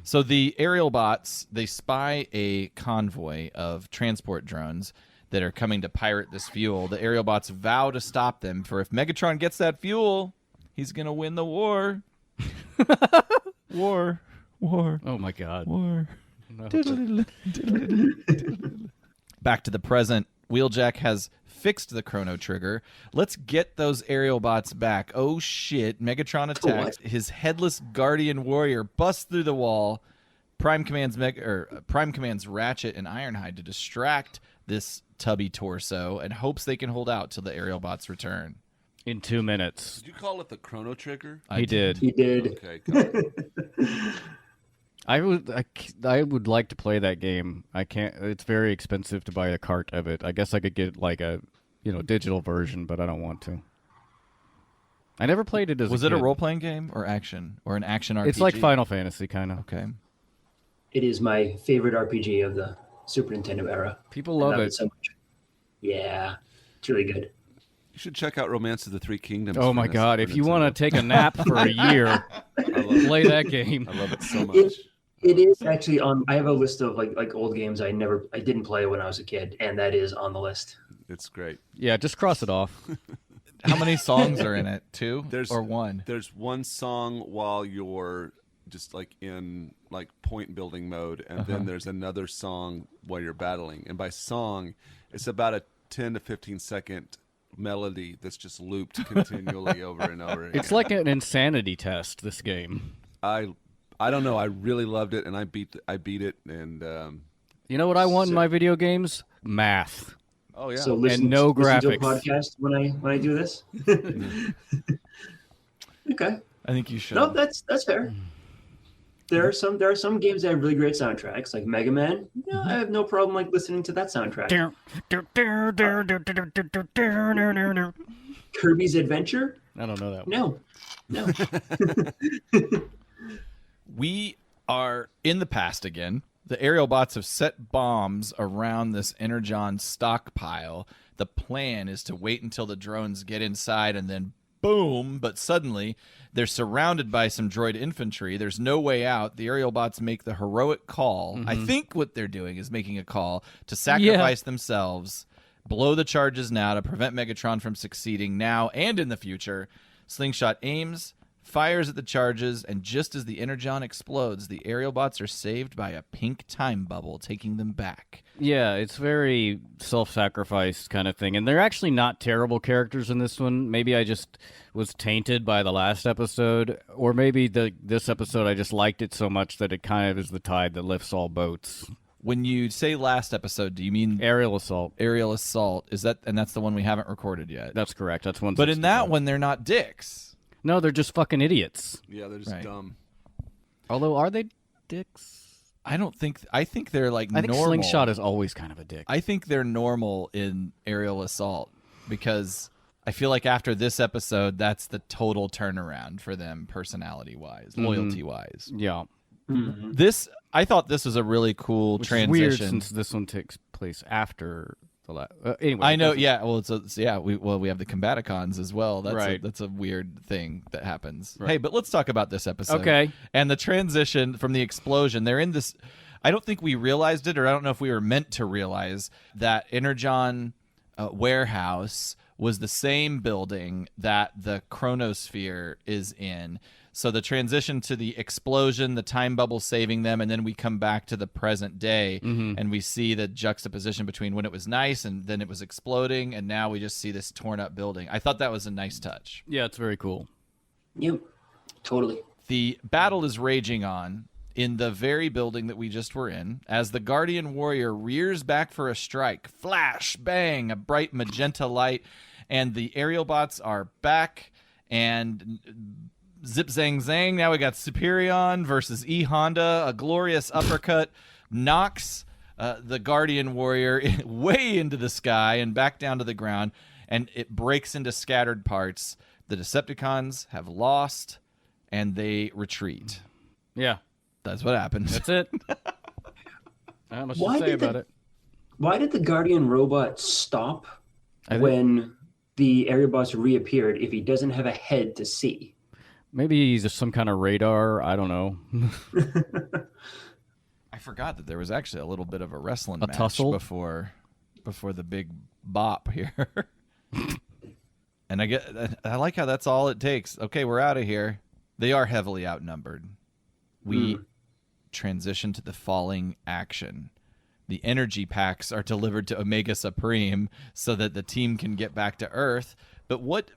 So the Aerialbots, they spy a convoy of transport drones that are coming to pirate this fuel. The Aerialbots vow to stop them, for if Megatron gets that fuel, he's going to win the war. War. Oh my God. War. No. Back to the present. Wheeljack has fixed the chrono trigger. Let's get those Aerialbots back. Oh shit. Megatron attacks. His headless guardian warrior busts through the wall. Prime commands Ratchet and Ironhide to distract this tubby torso and hopes they can hold out till the Aerialbots return. In 2 minutes. Did you call it the chrono trigger? He did. He did. Okay. Got it. I would like to play that game. I can't. It's very expensive to buy a cart of it. I guess I could get like a, digital version, but I don't want to. I never played it as Was a it a kid. role-playing game or action or an action RPG? It's like Final Fantasy, kind of. Okay. It is my favorite RPG of the Super Nintendo era. People I love it. so much. Yeah, it's really good. You should check out Romance of the Three Kingdoms. Oh for my this- God! for If you want to Nintendo. take a nap for a year, play that game. I love it so much. It is actually on. I have a list of like old games I didn't play when I was a kid, and that is on the list. It's great. Yeah, just cross it off. How many songs are in it? Two There's or one? There's one song while you're just like in like point building mode, and then there's another song while you're battling. And by song, it's about a 10 to 15 second melody that's just looped continually over and over again. It's like an insanity test. This game. I don't know. I really loved it, and I beat it, and You know what I want in my video games? Math. oh yeah. So listen, no listen to a graphics. podcast when I do this. Okay, I think you should. no, that's fair. There are some games that have really great soundtracks, like Mega Man. Yeah, I have no problem like listening to that soundtrack. Kirby's Adventure? I don't know that one. No. We are in the past again. The Aerialbots have set bombs around this Energon stockpile. The plan is to wait until the drones get inside and then boom, but suddenly they're surrounded by some droid infantry. There's no way out. The Aerialbots make the heroic call. I think what they're doing is making a call to sacrifice themselves, blow the charges now to prevent Megatron from succeeding now and in the future. Slingshot aims, fires at the charges, and just as the Energon explodes, the Aerialbots are saved by a pink time bubble, taking them back. Yeah, it's very self-sacrifice kind of thing. And they're actually not terrible characters in this one. Maybe I just was tainted by the last episode, or maybe this episode I just liked it so much that it kind of is the tide that lifts all boats. When you say last episode, do you mean Aerial Assault. Aerial Assault? Is that, and that's the one we haven't recorded yet? That's correct. That's one. But in that one, they're not dicks. No, they're just fucking idiots. Yeah, they're just Right. dumb. Although, are they dicks? I don't think. I think they're like I think normal. Slingshot is always kind of a dick. I think they're normal in Aerial Assault. because I feel like after this episode, that's the total turnaround for them, personality-wise, loyalty-wise. Yeah. I thought this was a really cool Which transition. is weird since this one takes place after the last. Anyway, I know. Yeah. Well, we have the Combaticons as well. That's Right. that's a weird thing that happens. Right. Hey, but let's talk about this episode. Okay. And the transition from the explosion. They're in this. I don't think we realized it, or I don't know if we were meant to realize that Energon warehouse was the same building that the chronosphere is in. So the transition to the explosion, the time bubble saving them, and then we come back to the present day, and we see the juxtaposition between when it was nice and then it was exploding, and now we just see this torn up building. I thought that was a nice touch. Yeah, it's very cool. Yep, totally. The battle is raging on in the very building that we just were in as the Guardian Warrior rears back for a strike. Flash, bang, a bright magenta light, and the Aerialbots are back, and zip, zang, zang. Now we got Superion versus E Honda. A glorious uppercut knocks the Guardian Warrior way into the sky and back down to the ground, and it breaks into scattered parts. The Decepticons have lost, and they retreat. Yeah. That's what happens. That's it. Not much to Why say did about it. Why did the Guardian robot stop I think- when the Aerialbots reappeared if he doesn't have a head to see? Maybe he's just some kind of radar. I don't know. I forgot that there was actually a little bit of a wrestling match tussle? before the big bop here. And I like how that's all it takes. Okay, we're out of here. They are heavily outnumbered. We transition to the falling action. The energy packs are delivered to Omega Supreme so that the team can get back to Earth. But what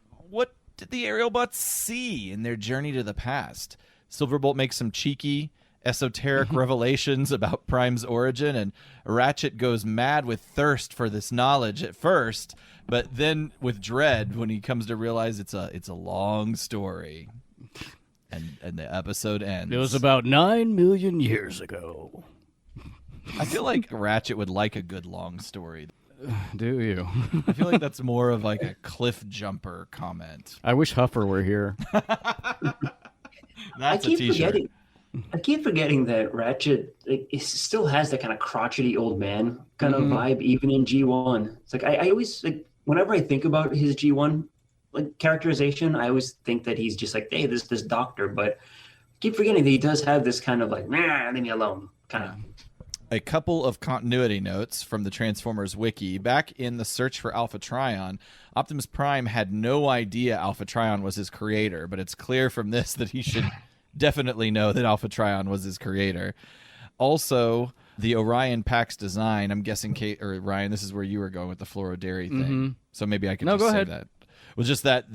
did the Aerialbots see in their journey to the past? Silverbolt makes some cheeky, esoteric revelations about Prime's origin, and Ratchet goes mad with thirst for this knowledge at first, but then with dread when he comes to realize it's a long story. And the episode ends. It was about 9 million years ago. I feel like Ratchet would like a good long story. Do you? I feel like that's more of like a cliff jumper comment. I wish Huffer were here. That's a t-shirt. I keep forgetting that Ratchet it still has that kind of crotchety old man kind of vibe, even in G1. It's like I always whenever I think about his G1 characterization, I always think that he's just like, hey, this doctor, but I keep forgetting that he does have this kind of like, nah, leave me alone kind of. A couple of continuity notes from the Transformers wiki. Back in the search for Alpha Trion, Optimus Prime had no idea Alpha Trion was his creator, but it's clear from this that he should definitely know that Alpha Trion was his creator. Also, the Orion Pax design, I'm guessing, Kate or Ryan, this is where you were going with the Fluoro-Dairy thing. So maybe I could just go say ahead. that. Was just that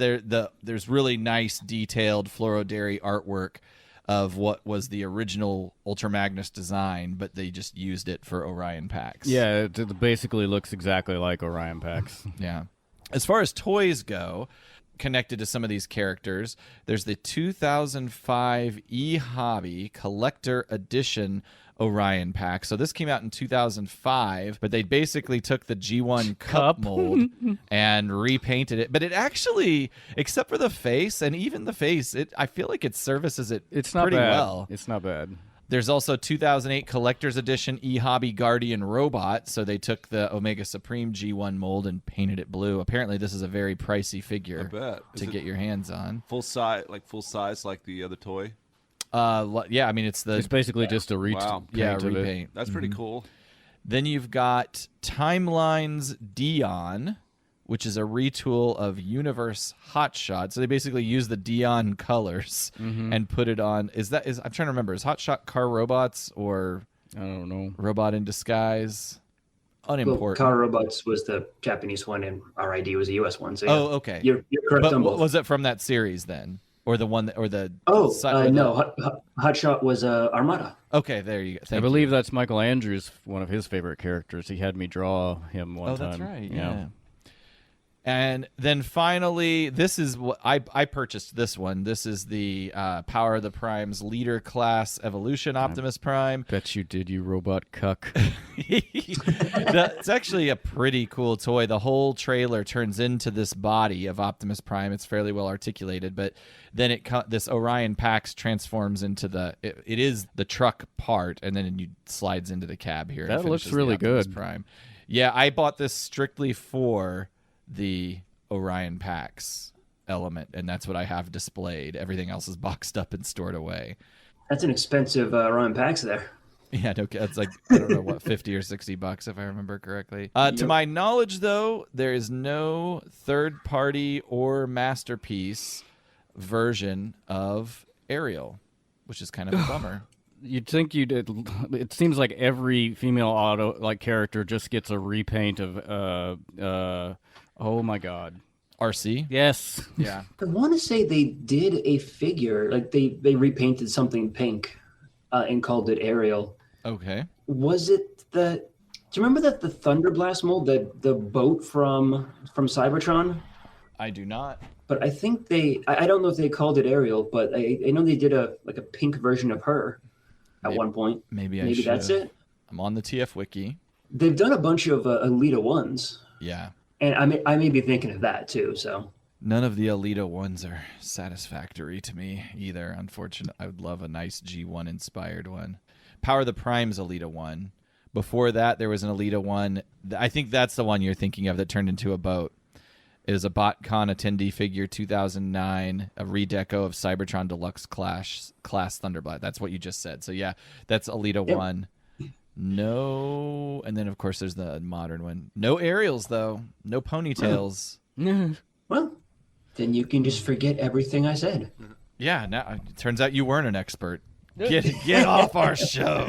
there's really nice detailed Fluoro-Dairy artwork of what was the original Ultra Magnus design, but they just used it for Orion Pax. Yeah, it basically looks exactly like Orion Pax. Yeah. As far as toys go, connected to some of these characters, there's the 2005 E-Hobby Collector Edition Orion Pack. So this came out in 2005, but they basically took the G1 cup mold and repainted it. But it actually, except for the face, and even the face, I feel like it services it It's not pretty bad. well. It's not bad. There's also 2008 Collector's Edition E-Hobby Guardian Robot. So they took the Omega Supreme G1 mold and painted it blue. Apparently this is a very pricey figure to get your hands on. Full size like the other toy. Yeah, I mean it's Basically just a repaint. of it. repaint. That's pretty cool. Then you've got Timeline's Dion, which is a retool of Universe Hotshot. So they basically use the Dion colors and put it on. I'm trying to remember. Is Hotshot Car Robots or I don't know. Robot in Disguise? Well, Unimportant. Car Robots was the Japanese one, and RID was a US one. So yeah, Oh, okay. you're correct But on both. was it from that series then, or the one or the? No, Hotshot was Armada. Okay, there you go. I believe that's Michael Andrews, one of his favorite characters. He had me draw him one Oh, time. that's right. Yeah. And then finally, this is what I purchased this one. This is the Power of the Prime's Leader Class Evolution Optimus Prime. Bet you did, you robot cuck. It's actually a pretty cool toy. The whole trailer turns into this body of Optimus Prime. It's fairly well articulated, but then this Orion Pax transforms into it is the truck part, and then it slides into the cab here. That and looks finishes the really Optimus good. Prime. Yeah, I bought this strictly for the Orion Pax element, and that's what I have displayed. Everything else is boxed up and stored away. That's an expensive Orion Pax there. Yeah, no, it's like, I don't know, what, 50 or 60 bucks if I remember correctly. To my knowledge, though, there is no third-party or masterpiece version of Ariel, which is kind of a bummer. You'd think you did. It seems like every female character just gets a repaint of oh my god, RC? yes, Yeah. I want to say they did a figure, like they repainted something pink and called it Ariel. Okay. Was it do you remember the Thunderblast mold, the boat from Cybertron? I do not. But I think I don't know if they called it Ariel, but I know they did a pink version of her at one point. Maybe that's it. I'm on the TF Wiki. They've done a bunch of Alita ones, Yeah. and I may be thinking of that too. So None of the Alita ones are satisfactory to me either. Unfortunately, I would love a nice G1 inspired one. Power of the Prime's Alita one. Before that, there was an Alita one. I think that's the one you're thinking of that turned into a boat. It was a BotCon attendee figure, 2009, a redeco of Cybertron Deluxe Class Thunderblast. That's what you just said. So yeah, that's Alita 1. No, and then of course there's the modern one. No Aerials though. No ponytails. well, then you can just forget everything I said. Yeah, now it turns out you weren't an expert. Get off our show.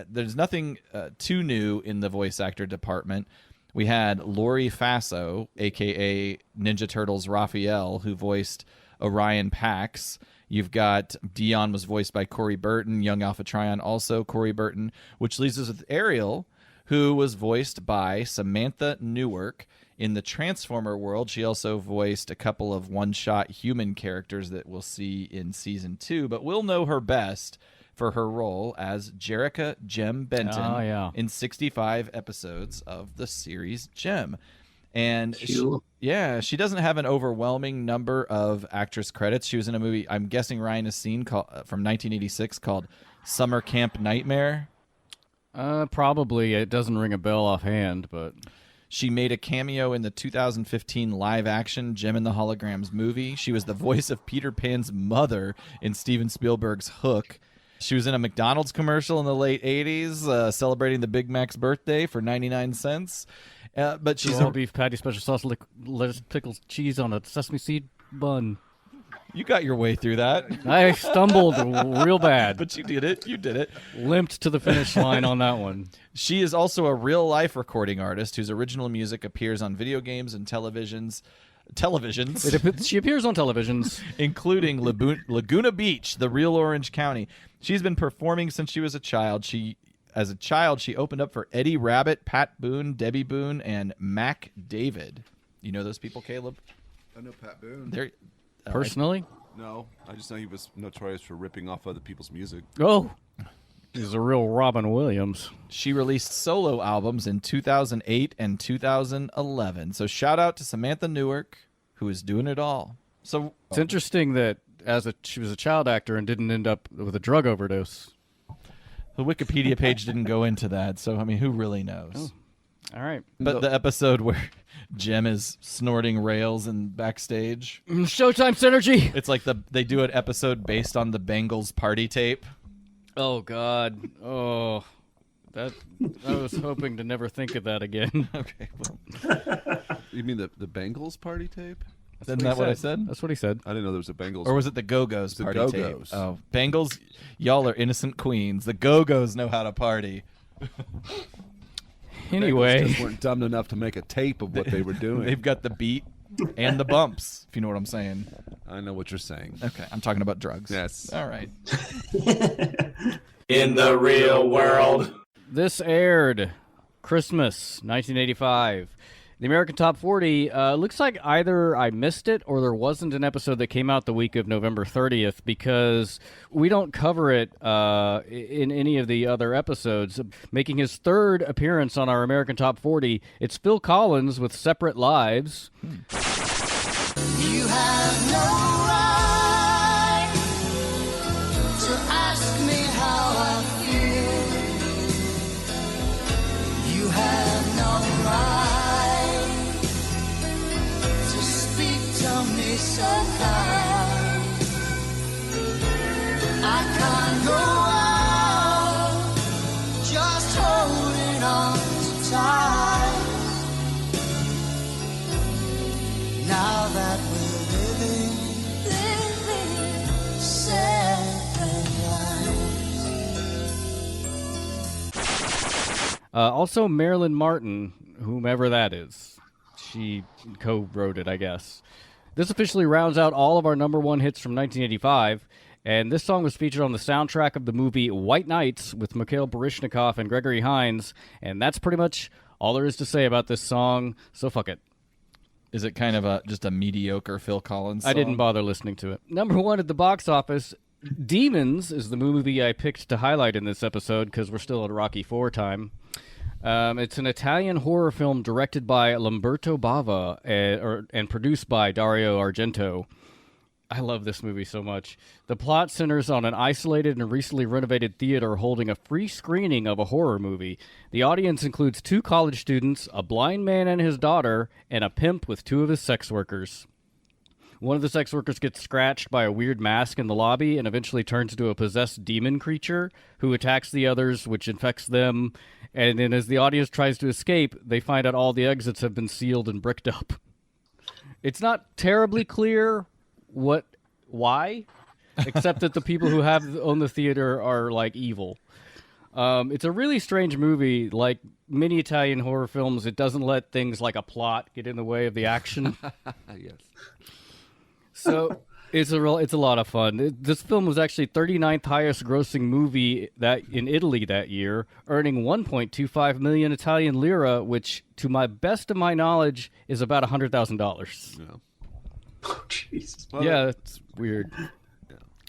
There's nothing too new in the voice actor department. We had Lori Faso, a.k.a. Ninja Turtles Raphael, who voiced Orion Pax. You've got Dion was voiced by Corey Burton, Young Alpha Trion also Corey Burton, which leaves us with Ariel, who was voiced by Samantha Newark. In the Transformer world, she also voiced a couple of one-shot human characters that we'll see in Season 2, but we'll know her best for her role as Jerrica Jem Benton in 65 episodes of the series Jem. And she doesn't have an overwhelming number of actress credits. She was in a movie I'm guessing Ryan has seen from 1986 called Summer Camp Nightmare. Probably. It doesn't ring a bell offhand, but... She made a cameo in the 2015 live-action Jem and the Holograms movie. She was the voice of Peter Pan's mother in Steven Spielberg's Hook. She was in a McDonald's commercial in the late 80s celebrating the Big Mac's birthday for 99 cents. But she's a beef patty, special sauce, lettuce, pickles, cheese on a sesame seed bun. You got your way through that. I stumbled real bad. But you did it. You did it. Limped to the finish line on that one. She is also a real-life recording artist whose original music appears on video games and televisions. She appears on televisions. Including Laguna Beach, the real Orange County. She's been performing since she was a child. As a child, she opened up for Eddie Rabbit, Pat Boone, Debbie Boone, and Mac David. You know those people, Caleb? I know Pat Boone. They're... Personally? No, I just know he was notorious for ripping off other people's music. Oh, he's a real Robin Williams. She released solo albums in 2008 and 2011. So shout out to Samantha Newark, who is doing it all. So it's interesting that she was a child actor and didn't end up with a drug overdose. The Wikipedia page didn't go into that, so I mean, who really knows? Oh. All right. But the episode where Jem is snorting rails in backstage. Showtime synergy. It's like they do an episode based on the Bengals party tape. Oh, God. Oh, I was hoping to never think of that again. Okay. Well. You mean the Bengals party tape? Isn't that what I said? That's what he said. I didn't know there was a Bengals. Or was it the Go-Go's party Go-Go's. tape? Oh, Bengals, y'all are innocent queens. The Go-Go's know how to party. Anyway, Bengals just weren't dumb enough to make a tape of what they were doing. They've got the beat and the bumps, if you know what I'm saying. I know what you're saying. Okay, I'm talking about drugs. Yes. All right. In the real world. This aired Christmas, 1985. The American Top 40, looks like either I missed it or there wasn't an episode that came out the week of November 30th because we don't cover it in any of the other episodes. Making his third appearance on our American Top 40, it's Phil Collins with Separate Lives. You have no right to ask me how I feel. You have no right me so kind. I can't go on just holding on too tight. Now that we're living separate lives. Also, Marilyn Martin, whomever that is. She co-wrote it, I guess. This officially rounds out all of our number one hits from 1985, and this song was featured on the soundtrack of the movie White Nights with Mikhail Baryshnikov and Gregory Hines, and that's pretty much all there is to say about this song, so fuck it. Is it kind of just a mediocre Phil Collins song? I didn't bother listening to it. Number one at the box office, Demons is the movie I picked to highlight in this episode because we're still at Rocky IV time. It's an Italian horror film directed by Lamberto Bava and produced by Dario Argento. I love this movie so much. The plot centers on an isolated and recently renovated theater holding a free screening of a horror movie. The audience includes 2 college students, a blind man and his daughter, and a pimp with 2 of his sex workers. One of the sex workers gets scratched by a weird mask in the lobby and eventually turns into a possessed demon creature who attacks the others, which infects them. And then as the audience tries to escape, they find out all the exits have been sealed and bricked up. It's not terribly clear why, except that the people who own the theater are, like, evil. It's a really strange movie. Like many Italian horror films, it doesn't let things like a plot get in the way of the action. Yes. So it's a lot of fun. This film was actually 39th highest grossing movie in Italy that year, earning 1.25 million Italian lira, which, to my best of my knowledge, is about $100,000. Yeah. Oh, jeez. Well, Yeah, it's weird.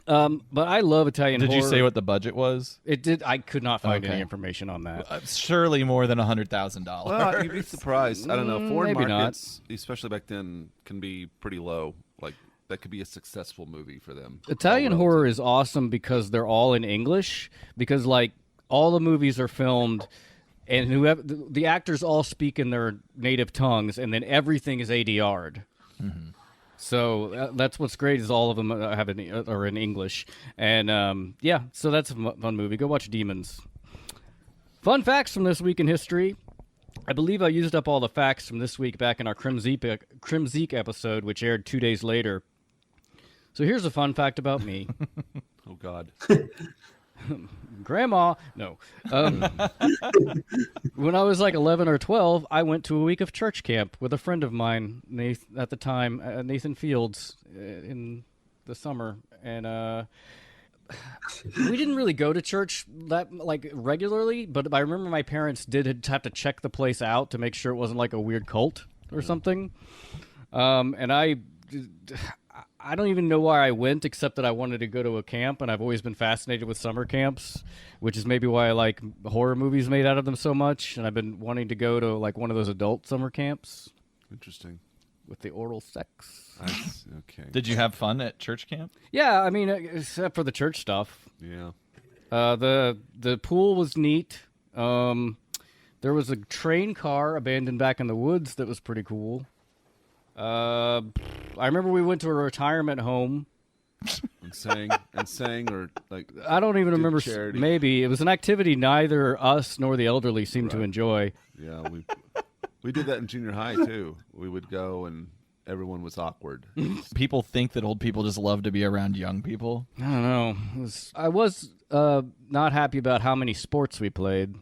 But I love Italian Did horror. you say what the budget was? It did. I could not find Okay. any information on that. Surely more than $100,000. Well, you'd be surprised. I don't know. Foreign Maybe not. markets, especially back then, can be pretty low. Like, that could be a successful movie for them. Italian All horror relative. is awesome because they're all in English. Because like all the movies are filmed, and whoever the actors all speak in their native tongues, and then everything is ADR'd. Mm-hmm. So that's what's great is all of them are in English, and yeah, so that's a fun movie. Go watch Demons. Fun facts from this week in history. I believe I used up all the facts from this week back in our Crimzeek episode, which aired 2 days later. So here's a fun fact about me. Oh, God. Grandma, no. When I was like 11 or 12, I went to a week of church camp with a friend of mine, at the time, Nathan Fields, in the summer. And we didn't really go to church that regularly, but I remember my parents did have to check the place out to make sure it wasn't like a weird cult or something. And I don't even know why I went, except that I wanted to go to a camp, and I've always been fascinated with summer camps, which is maybe why I like horror movies made out of them so much, and I've been wanting to go to like one of those adult summer camps Interesting. with the oral sex. That's, okay. Did you have fun at church camp? Yeah, I mean, except for the church stuff. Yeah. The pool was neat. There was a train car abandoned back in the woods that was pretty cool. I remember we went to a retirement home. And sang, or like. I don't even did remember. charity. Maybe it was an activity neither us nor the elderly seemed to enjoy. Yeah, we did that in junior high too. We would go and everyone was awkward. People think that old people just love to be around young people. I don't know. I was not happy about how many sports we played.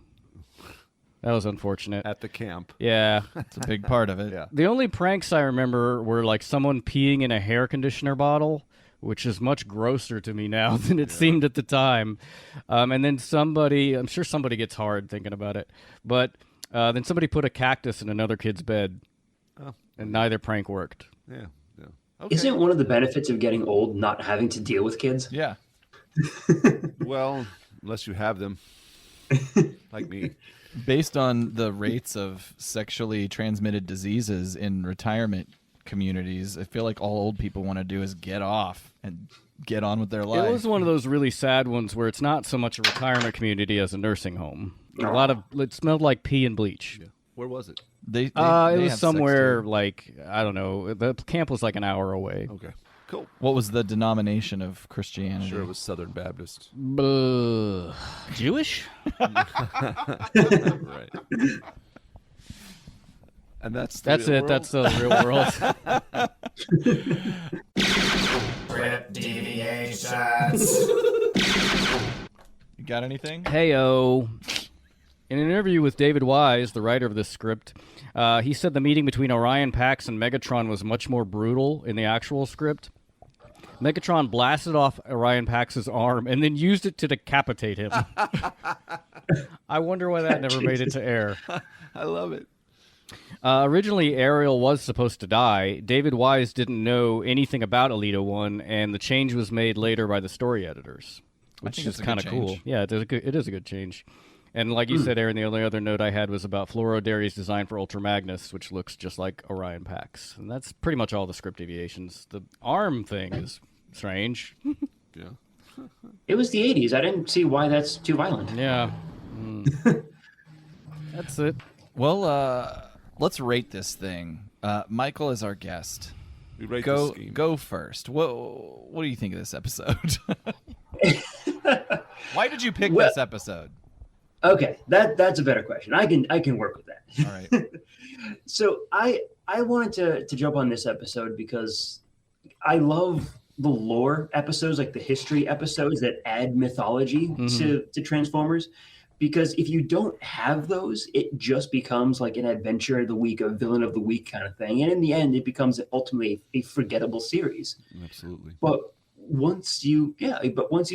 That was unfortunate. At the camp. Yeah. It's a big part of it. Yeah. The only pranks I remember were like someone peeing in a hair conditioner bottle, which is much grosser to me now than it seemed at the time. And then I'm sure somebody gets hard thinking about it, but Then somebody put a cactus in another kid's bed, and neither prank worked. Yeah. Okay. Isn't one of the benefits of getting old not having to deal with kids? Yeah. Well, unless you have them, like me. Based on the rates of sexually transmitted diseases in retirement communities, I feel like all old people want to do is get off and get on with their life. It was one of those really sad ones where it's not so much a retirement community as a nursing home. It smelled like pee and bleach. Yeah. Where was it? They It have was sex, somewhere too. like, I don't know. The camp was like an hour away. Okay. Cool. What was the denomination of Christianity? Sure, it was Southern Baptist. Jewish? Right. And that's the That's real it. world? That's the real world. Rip Deviations. You got anything? Heyo. In an interview with David Wise, the writer of this script, he said the meeting between Orion Pax and Megatron was much more brutal in the actual script. Megatron blasted off Orion Pax's arm and then used it to decapitate him. I wonder why that never made it to air. I love it. Originally, Ariel was supposed to die. David Wise didn't know anything about Alita 1, and the change was made later by the story editors, which think is it's a good kind of cool. change. Yeah, it is a good change. And like you said, Aaron, the only other note I had was about Floro Dari's design for Ultra Magnus, which looks just like Orion Pax. And that's pretty much all the script deviations. The arm thing is strange. Yeah. It was the 80s. I didn't see why that's too violent. Yeah. Mm. That's it. Well, let's rate this thing. Michael is our guest. We rate the scheme. Go first. What do you think of this episode? Why did you pick this episode? Okay, that's a better question. I can work with that. All right. So I wanted to jump on this episode because I love the lore episodes, like the history episodes that add mythology to Transformers. Because if you don't have those, it just becomes like an adventure of the week, a villain of the week kind of thing. And in the end, it becomes ultimately a forgettable series. Absolutely. But once you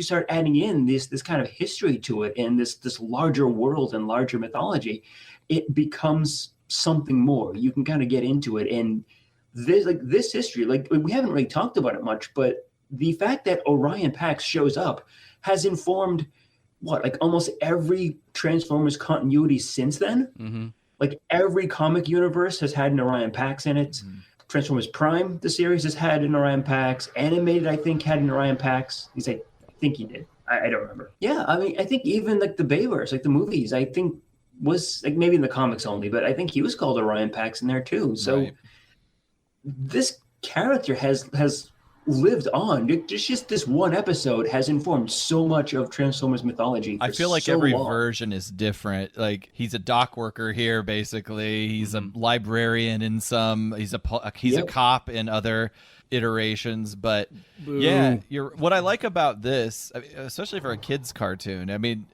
start adding in this kind of history to it and this larger world and larger mythology, it becomes something more. You can kind of get into it. And this history, like we haven't really talked about it much, but the fact that Orion Pax shows up has informed almost every Transformers continuity since then. Mm-hmm. Like every comic universe has had an Orion Pax in it. Mm-hmm. Transformers Prime, the series, has had an Orion Pax. Animated, I think, had an Orion Pax. I think he did. I don't remember. Yeah, I mean, I think even like the Bayverse, like the movies, I think was like maybe in the comics only, but I think he was called Orion Pax in there too. So Right. This character has lived on. Just this one episode has informed so much of Transformers mythology. I for feel like so every long. version is different. Like he's a dock worker here, basically. He's a librarian in some. He's a cop in other iterations. But yeah, what I like about this, especially for a kids cartoon. I mean,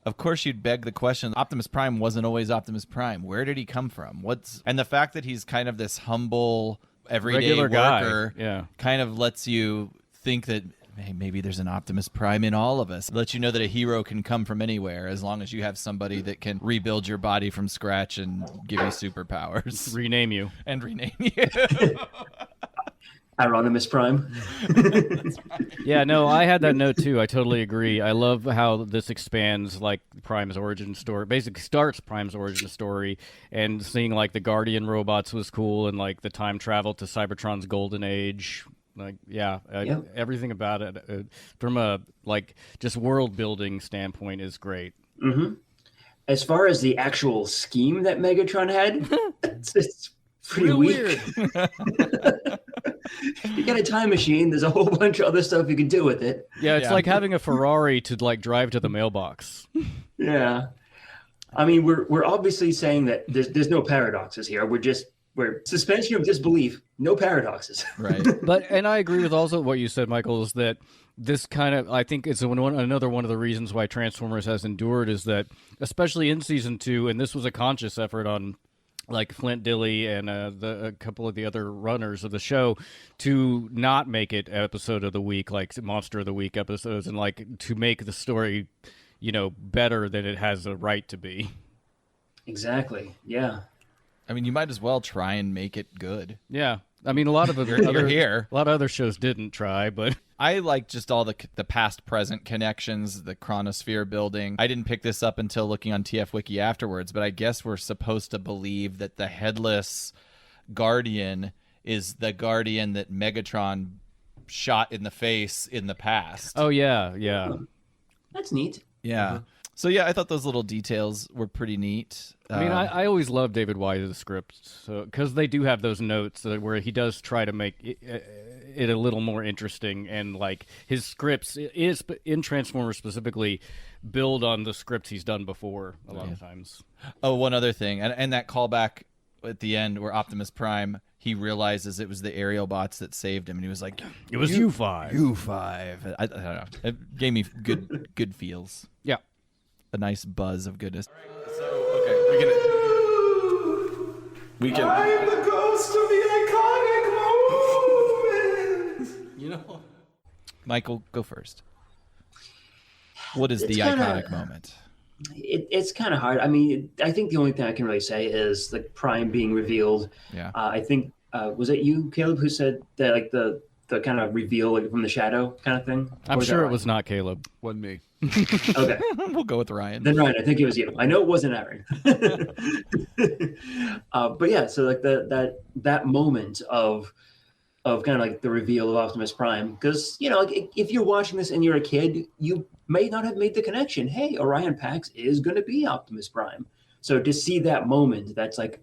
of course, you'd beg the question: Optimus Prime wasn't always Optimus Prime. Where did he come from? And the fact that he's kind of this humble, everyday Regular guy. worker, Yeah. kind of lets you think that hey, maybe there's an Optimus Prime in all of us. Lets you know that a hero can come from anywhere as long as you have somebody that can rebuild your body from scratch and give you superpowers Rename you. and rename you. Hieronymus Prime. Yeah, no, I had that note too. I totally agree. I love how this expands like Prime's origin story. Basically starts Prime's origin story, and seeing like the Guardian robots was cool, and like the time travel to Cybertron's Golden Age. Like, yeah, everything about it from a like just world building standpoint is great. Mm-hmm. As far as the actual scheme that Megatron had, it's pretty weak. You got a time machine. There's a whole bunch of other stuff you can do with it. Yeah, it's like having a Ferrari to like drive to the mailbox. Yeah, I mean, we're obviously saying that there's no paradoxes here. We're suspension of disbelief, no paradoxes. Right. And I agree with also what you said, Michael, is that this kind of, I think it's another one of the reasons why Transformers has endured is that, especially in season 2, and this was a conscious effort on like Flint Dilley and a couple of the other runners of the show to not make it episode of the week, like Monster of the Week episodes, and like to make the story, better than it has a right to be. Exactly. Yeah. I mean, you might as well try and make it good. Yeah. I mean, a lot of You're here. A lot of other shows didn't try, but I like just all the past present connections, the chronosphere building. I didn't pick this up until looking on TF Wiki afterwards, but I guess we're supposed to believe that the headless Guardian is the Guardian that Megatron shot in the face in the past. oh yeah. That's neat. Yeah. So yeah, I thought those little details were pretty neat. I mean, I always love David Wise's scripts, so because they do have those notes where he does try to make it a little more interesting, and like his scripts is in Transformers specifically build on the scripts he's done before a lot of times. Oh, one other thing, and that callback at the end where Optimus Prime, he realizes it was the Aerialbots that saved him, and he was like, It was U5. U5. I don't know. It gave me good feels. Yeah. A nice buzz of goodness. So okay, we can. I'm the ghost of the iconic moment. You know, Michael, go first. What is It's the kinda- iconic moment? It's kind of hard. I mean, I think the only thing I can really say is the Prime being revealed. Yeah. I think was it you, Caleb, who said that like the kind of reveal like, from the shadow kind of thing? I'm Or was that sure it Ryan? was not Caleb. Wasn't me. Okay. We'll go with Ryan. Then Ryan, I think it was you. I know it wasn't Aaron. But yeah, so like that moment of kind of like the reveal of Optimus Prime, because like if you're watching this and you're a kid, you may not have made the connection. Hey, Orion Pax is going to be Optimus Prime. So to see that moment, that's like,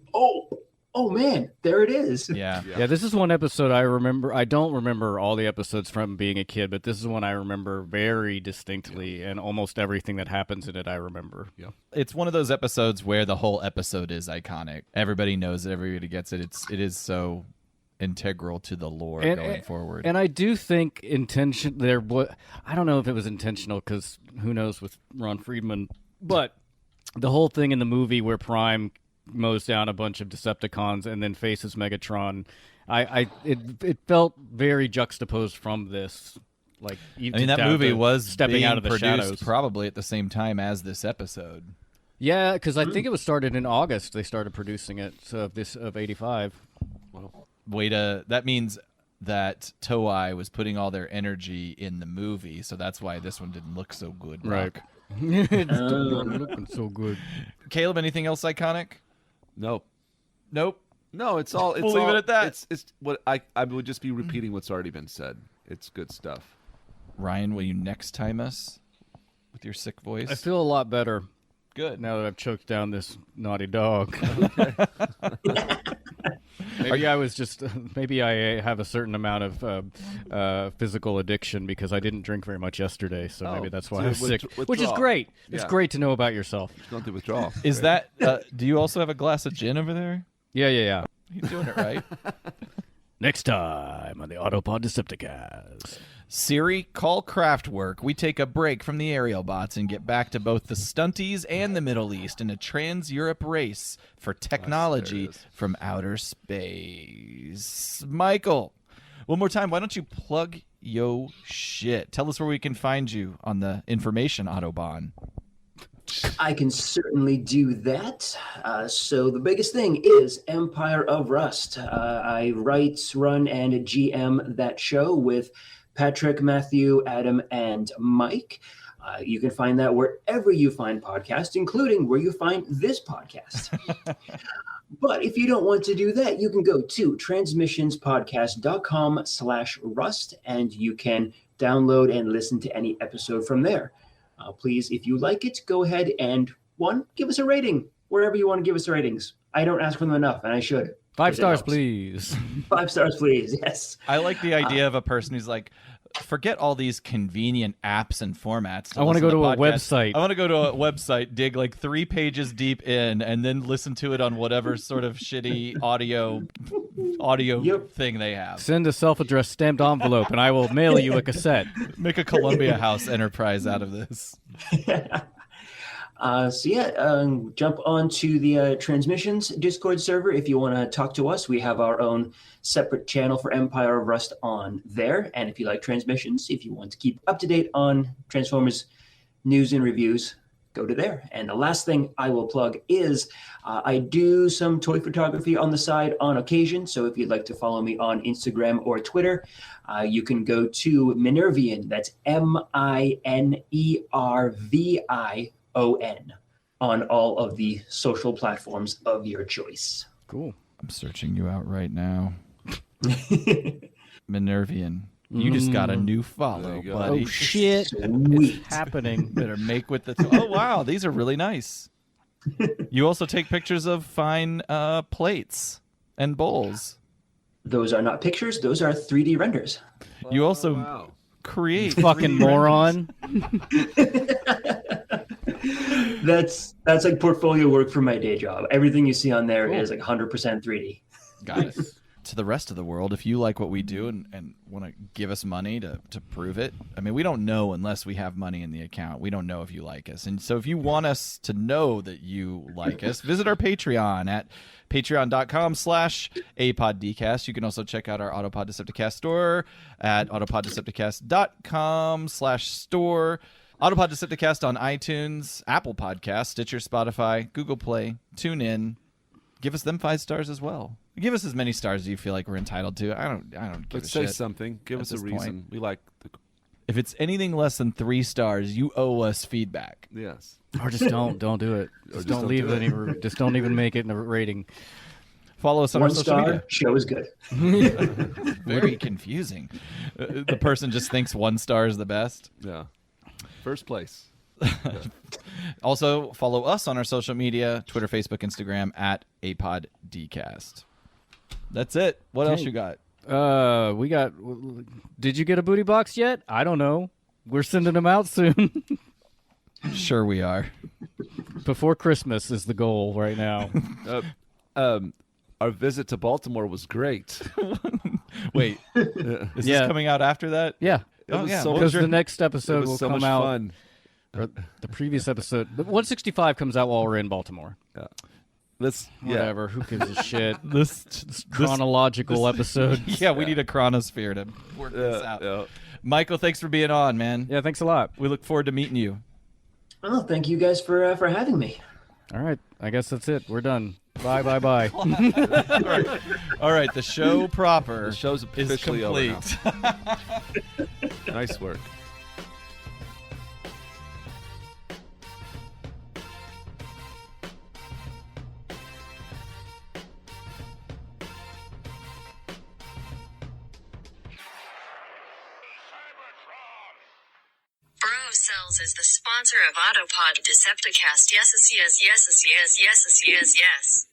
oh man, there it is. Yeah. Yeah, this is one episode I remember. I don't remember all the episodes from being a kid, but this is one I remember very distinctly, and almost everything that happens in it I remember. Yeah. It's one of those episodes where the whole episode is iconic. Everybody knows it. Everybody gets it. It is so integral to the lore going forward. And I do think I don't know if it was intentional, because who knows with Ron Friedman, but the whole thing in the movie where Prime mows down a bunch of Decepticons and then faces Megatron, it felt very juxtaposed from this. Like, I mean, that movie was stepping being out of the produced shadows. probably at the same time as this episode. Yeah, because I think it was started in August. They started producing it of '85. That means that Toei was putting all their energy in the movie, so that's why this one didn't look so good. Right. Rock. It's looking so good. Caleb, anything else iconic? Nope. Nope. No, it's all. It's We'll leave it all- at that. It's what I would just be repeating what's already been said. It's good stuff. Ryan, will you next time us with your sick voice? I feel a lot better good. now that I've choked down this naughty dog. Maybe maybe I have a certain amount of physical addiction because I didn't drink very much yesterday, so maybe that's why so I'm sick. withdraw. Which is great. It's Yeah. great to know about yourself. Going through withdrawal. Is that? Do you also have a glass of gin over there? Yeah. He's doing it right. Next time on the Autopod Decepticast. Siri, call Kraftwerk. We take a break from the Aerialbots and get back to both the Stunties and the Middle East in a trans-Europe race for technology from outer space. Michael, one more time, why don't you plug yo shit? Tell us where we can find you on the information Autobahn. I can certainly do that. So the biggest thing is Empire of Rust. I write, run, and GM that show with Patrick, Matthew, Adam, and Mike. You can find that wherever you find podcasts, including where you find this podcast. But if you don't want to do that, you can go to transmissionspodcast.com/rust, and you can download and listen to any episode from there. Please, if you like it, go ahead and give us a rating wherever you want to give us ratings. I don't ask for them enough, and I should. 5 stars, helps. please. 5 stars, please. Yes. I like the idea of a person who's like, forget all these convenient apps and formats. I want to go to a podcasts. website. I want to go to a website, dig like 3 pages deep in, and then listen to it on whatever sort of shitty audio thing they have. Send a self-addressed stamped envelope, and I will mail you a cassette. Make a Columbia House enterprise out of this. Jump onto the Transmissions Discord server if you want to talk to us. We have our own separate channel for Empire of Rust on there. And if you like Transmissions, if you want to keep up to date on Transformers news and reviews, go to there. And the last thing I will plug is I do some toy photography on the side on occasion. So if you'd like to follow me on Instagram or Twitter, you can go to Minervion. That's Minervion on all of the social platforms of your choice. Cool. I'm searching you out right now. Minervian. You just got a new follow, go. buddy. Oh, shit. Sweet. It's happening. Better make with the... Oh, wow. These are really nice. You also take pictures of fine plates and bowls. Those are not pictures. Those are 3D renders. You also create... Fucking moron. That's like portfolio work for my day job. Everything you see on there is like 100% 3D. Got it. To the rest of the world, if you like what we do and want to give us money to prove it, I mean, we don't know unless we have money in the account. We don't know if you like us. And so if you want us to know that you like us, visit our Patreon at patreon.com/ApodDcast. You can also check out our Autopod Decepticast store at autopoddecepticast.com/store. Autopod Decepticast on iTunes, Apple Podcasts, Stitcher, Spotify, Google Play, TuneIn. Give us them 5 stars as well. Give us as many stars as you feel like we're entitled to. I don't give Let's a say shit. something. Give at us a this reason. point. We like the... If it's anything less than 3 stars, you owe us feedback. Yes. Or just don't do it. Just don't leave do any. Just don't even make it in a rating. Follow us on 1 our social star, media. show is good. Very confusing. The person just thinks 1 star is the best. Yeah. First place. Also, follow us on our social media, Twitter, Facebook, Instagram, at ApodDcast. That's it. What else you got? We got. Did you get a booty box yet? I don't know. We're sending them out soon. Sure we are. Before Christmas is the goal right now. Our visit to Baltimore was great. Wait, is this coming out after that? Yeah. Oh, yeah. so What Because was your- the next It episode was will so come much out. fun. Or the previous episode. The 165 comes out while we're in Baltimore. Whatever. Who gives a shit? This Chronological episode. Yeah, we need a chronosphere to work this out. Yeah. Michael, thanks for being on, man. Yeah, thanks a lot. We look forward to meeting you. Oh, thank you guys for having me. All right. I guess that's it. We're done. Bye, bye, bye. All right, the show proper The show's is officially over now. complete. Nice work. Cells is the sponsor of Autopod Decepticast. Yes, yes, yes, yes, yes, yes, yes, yes.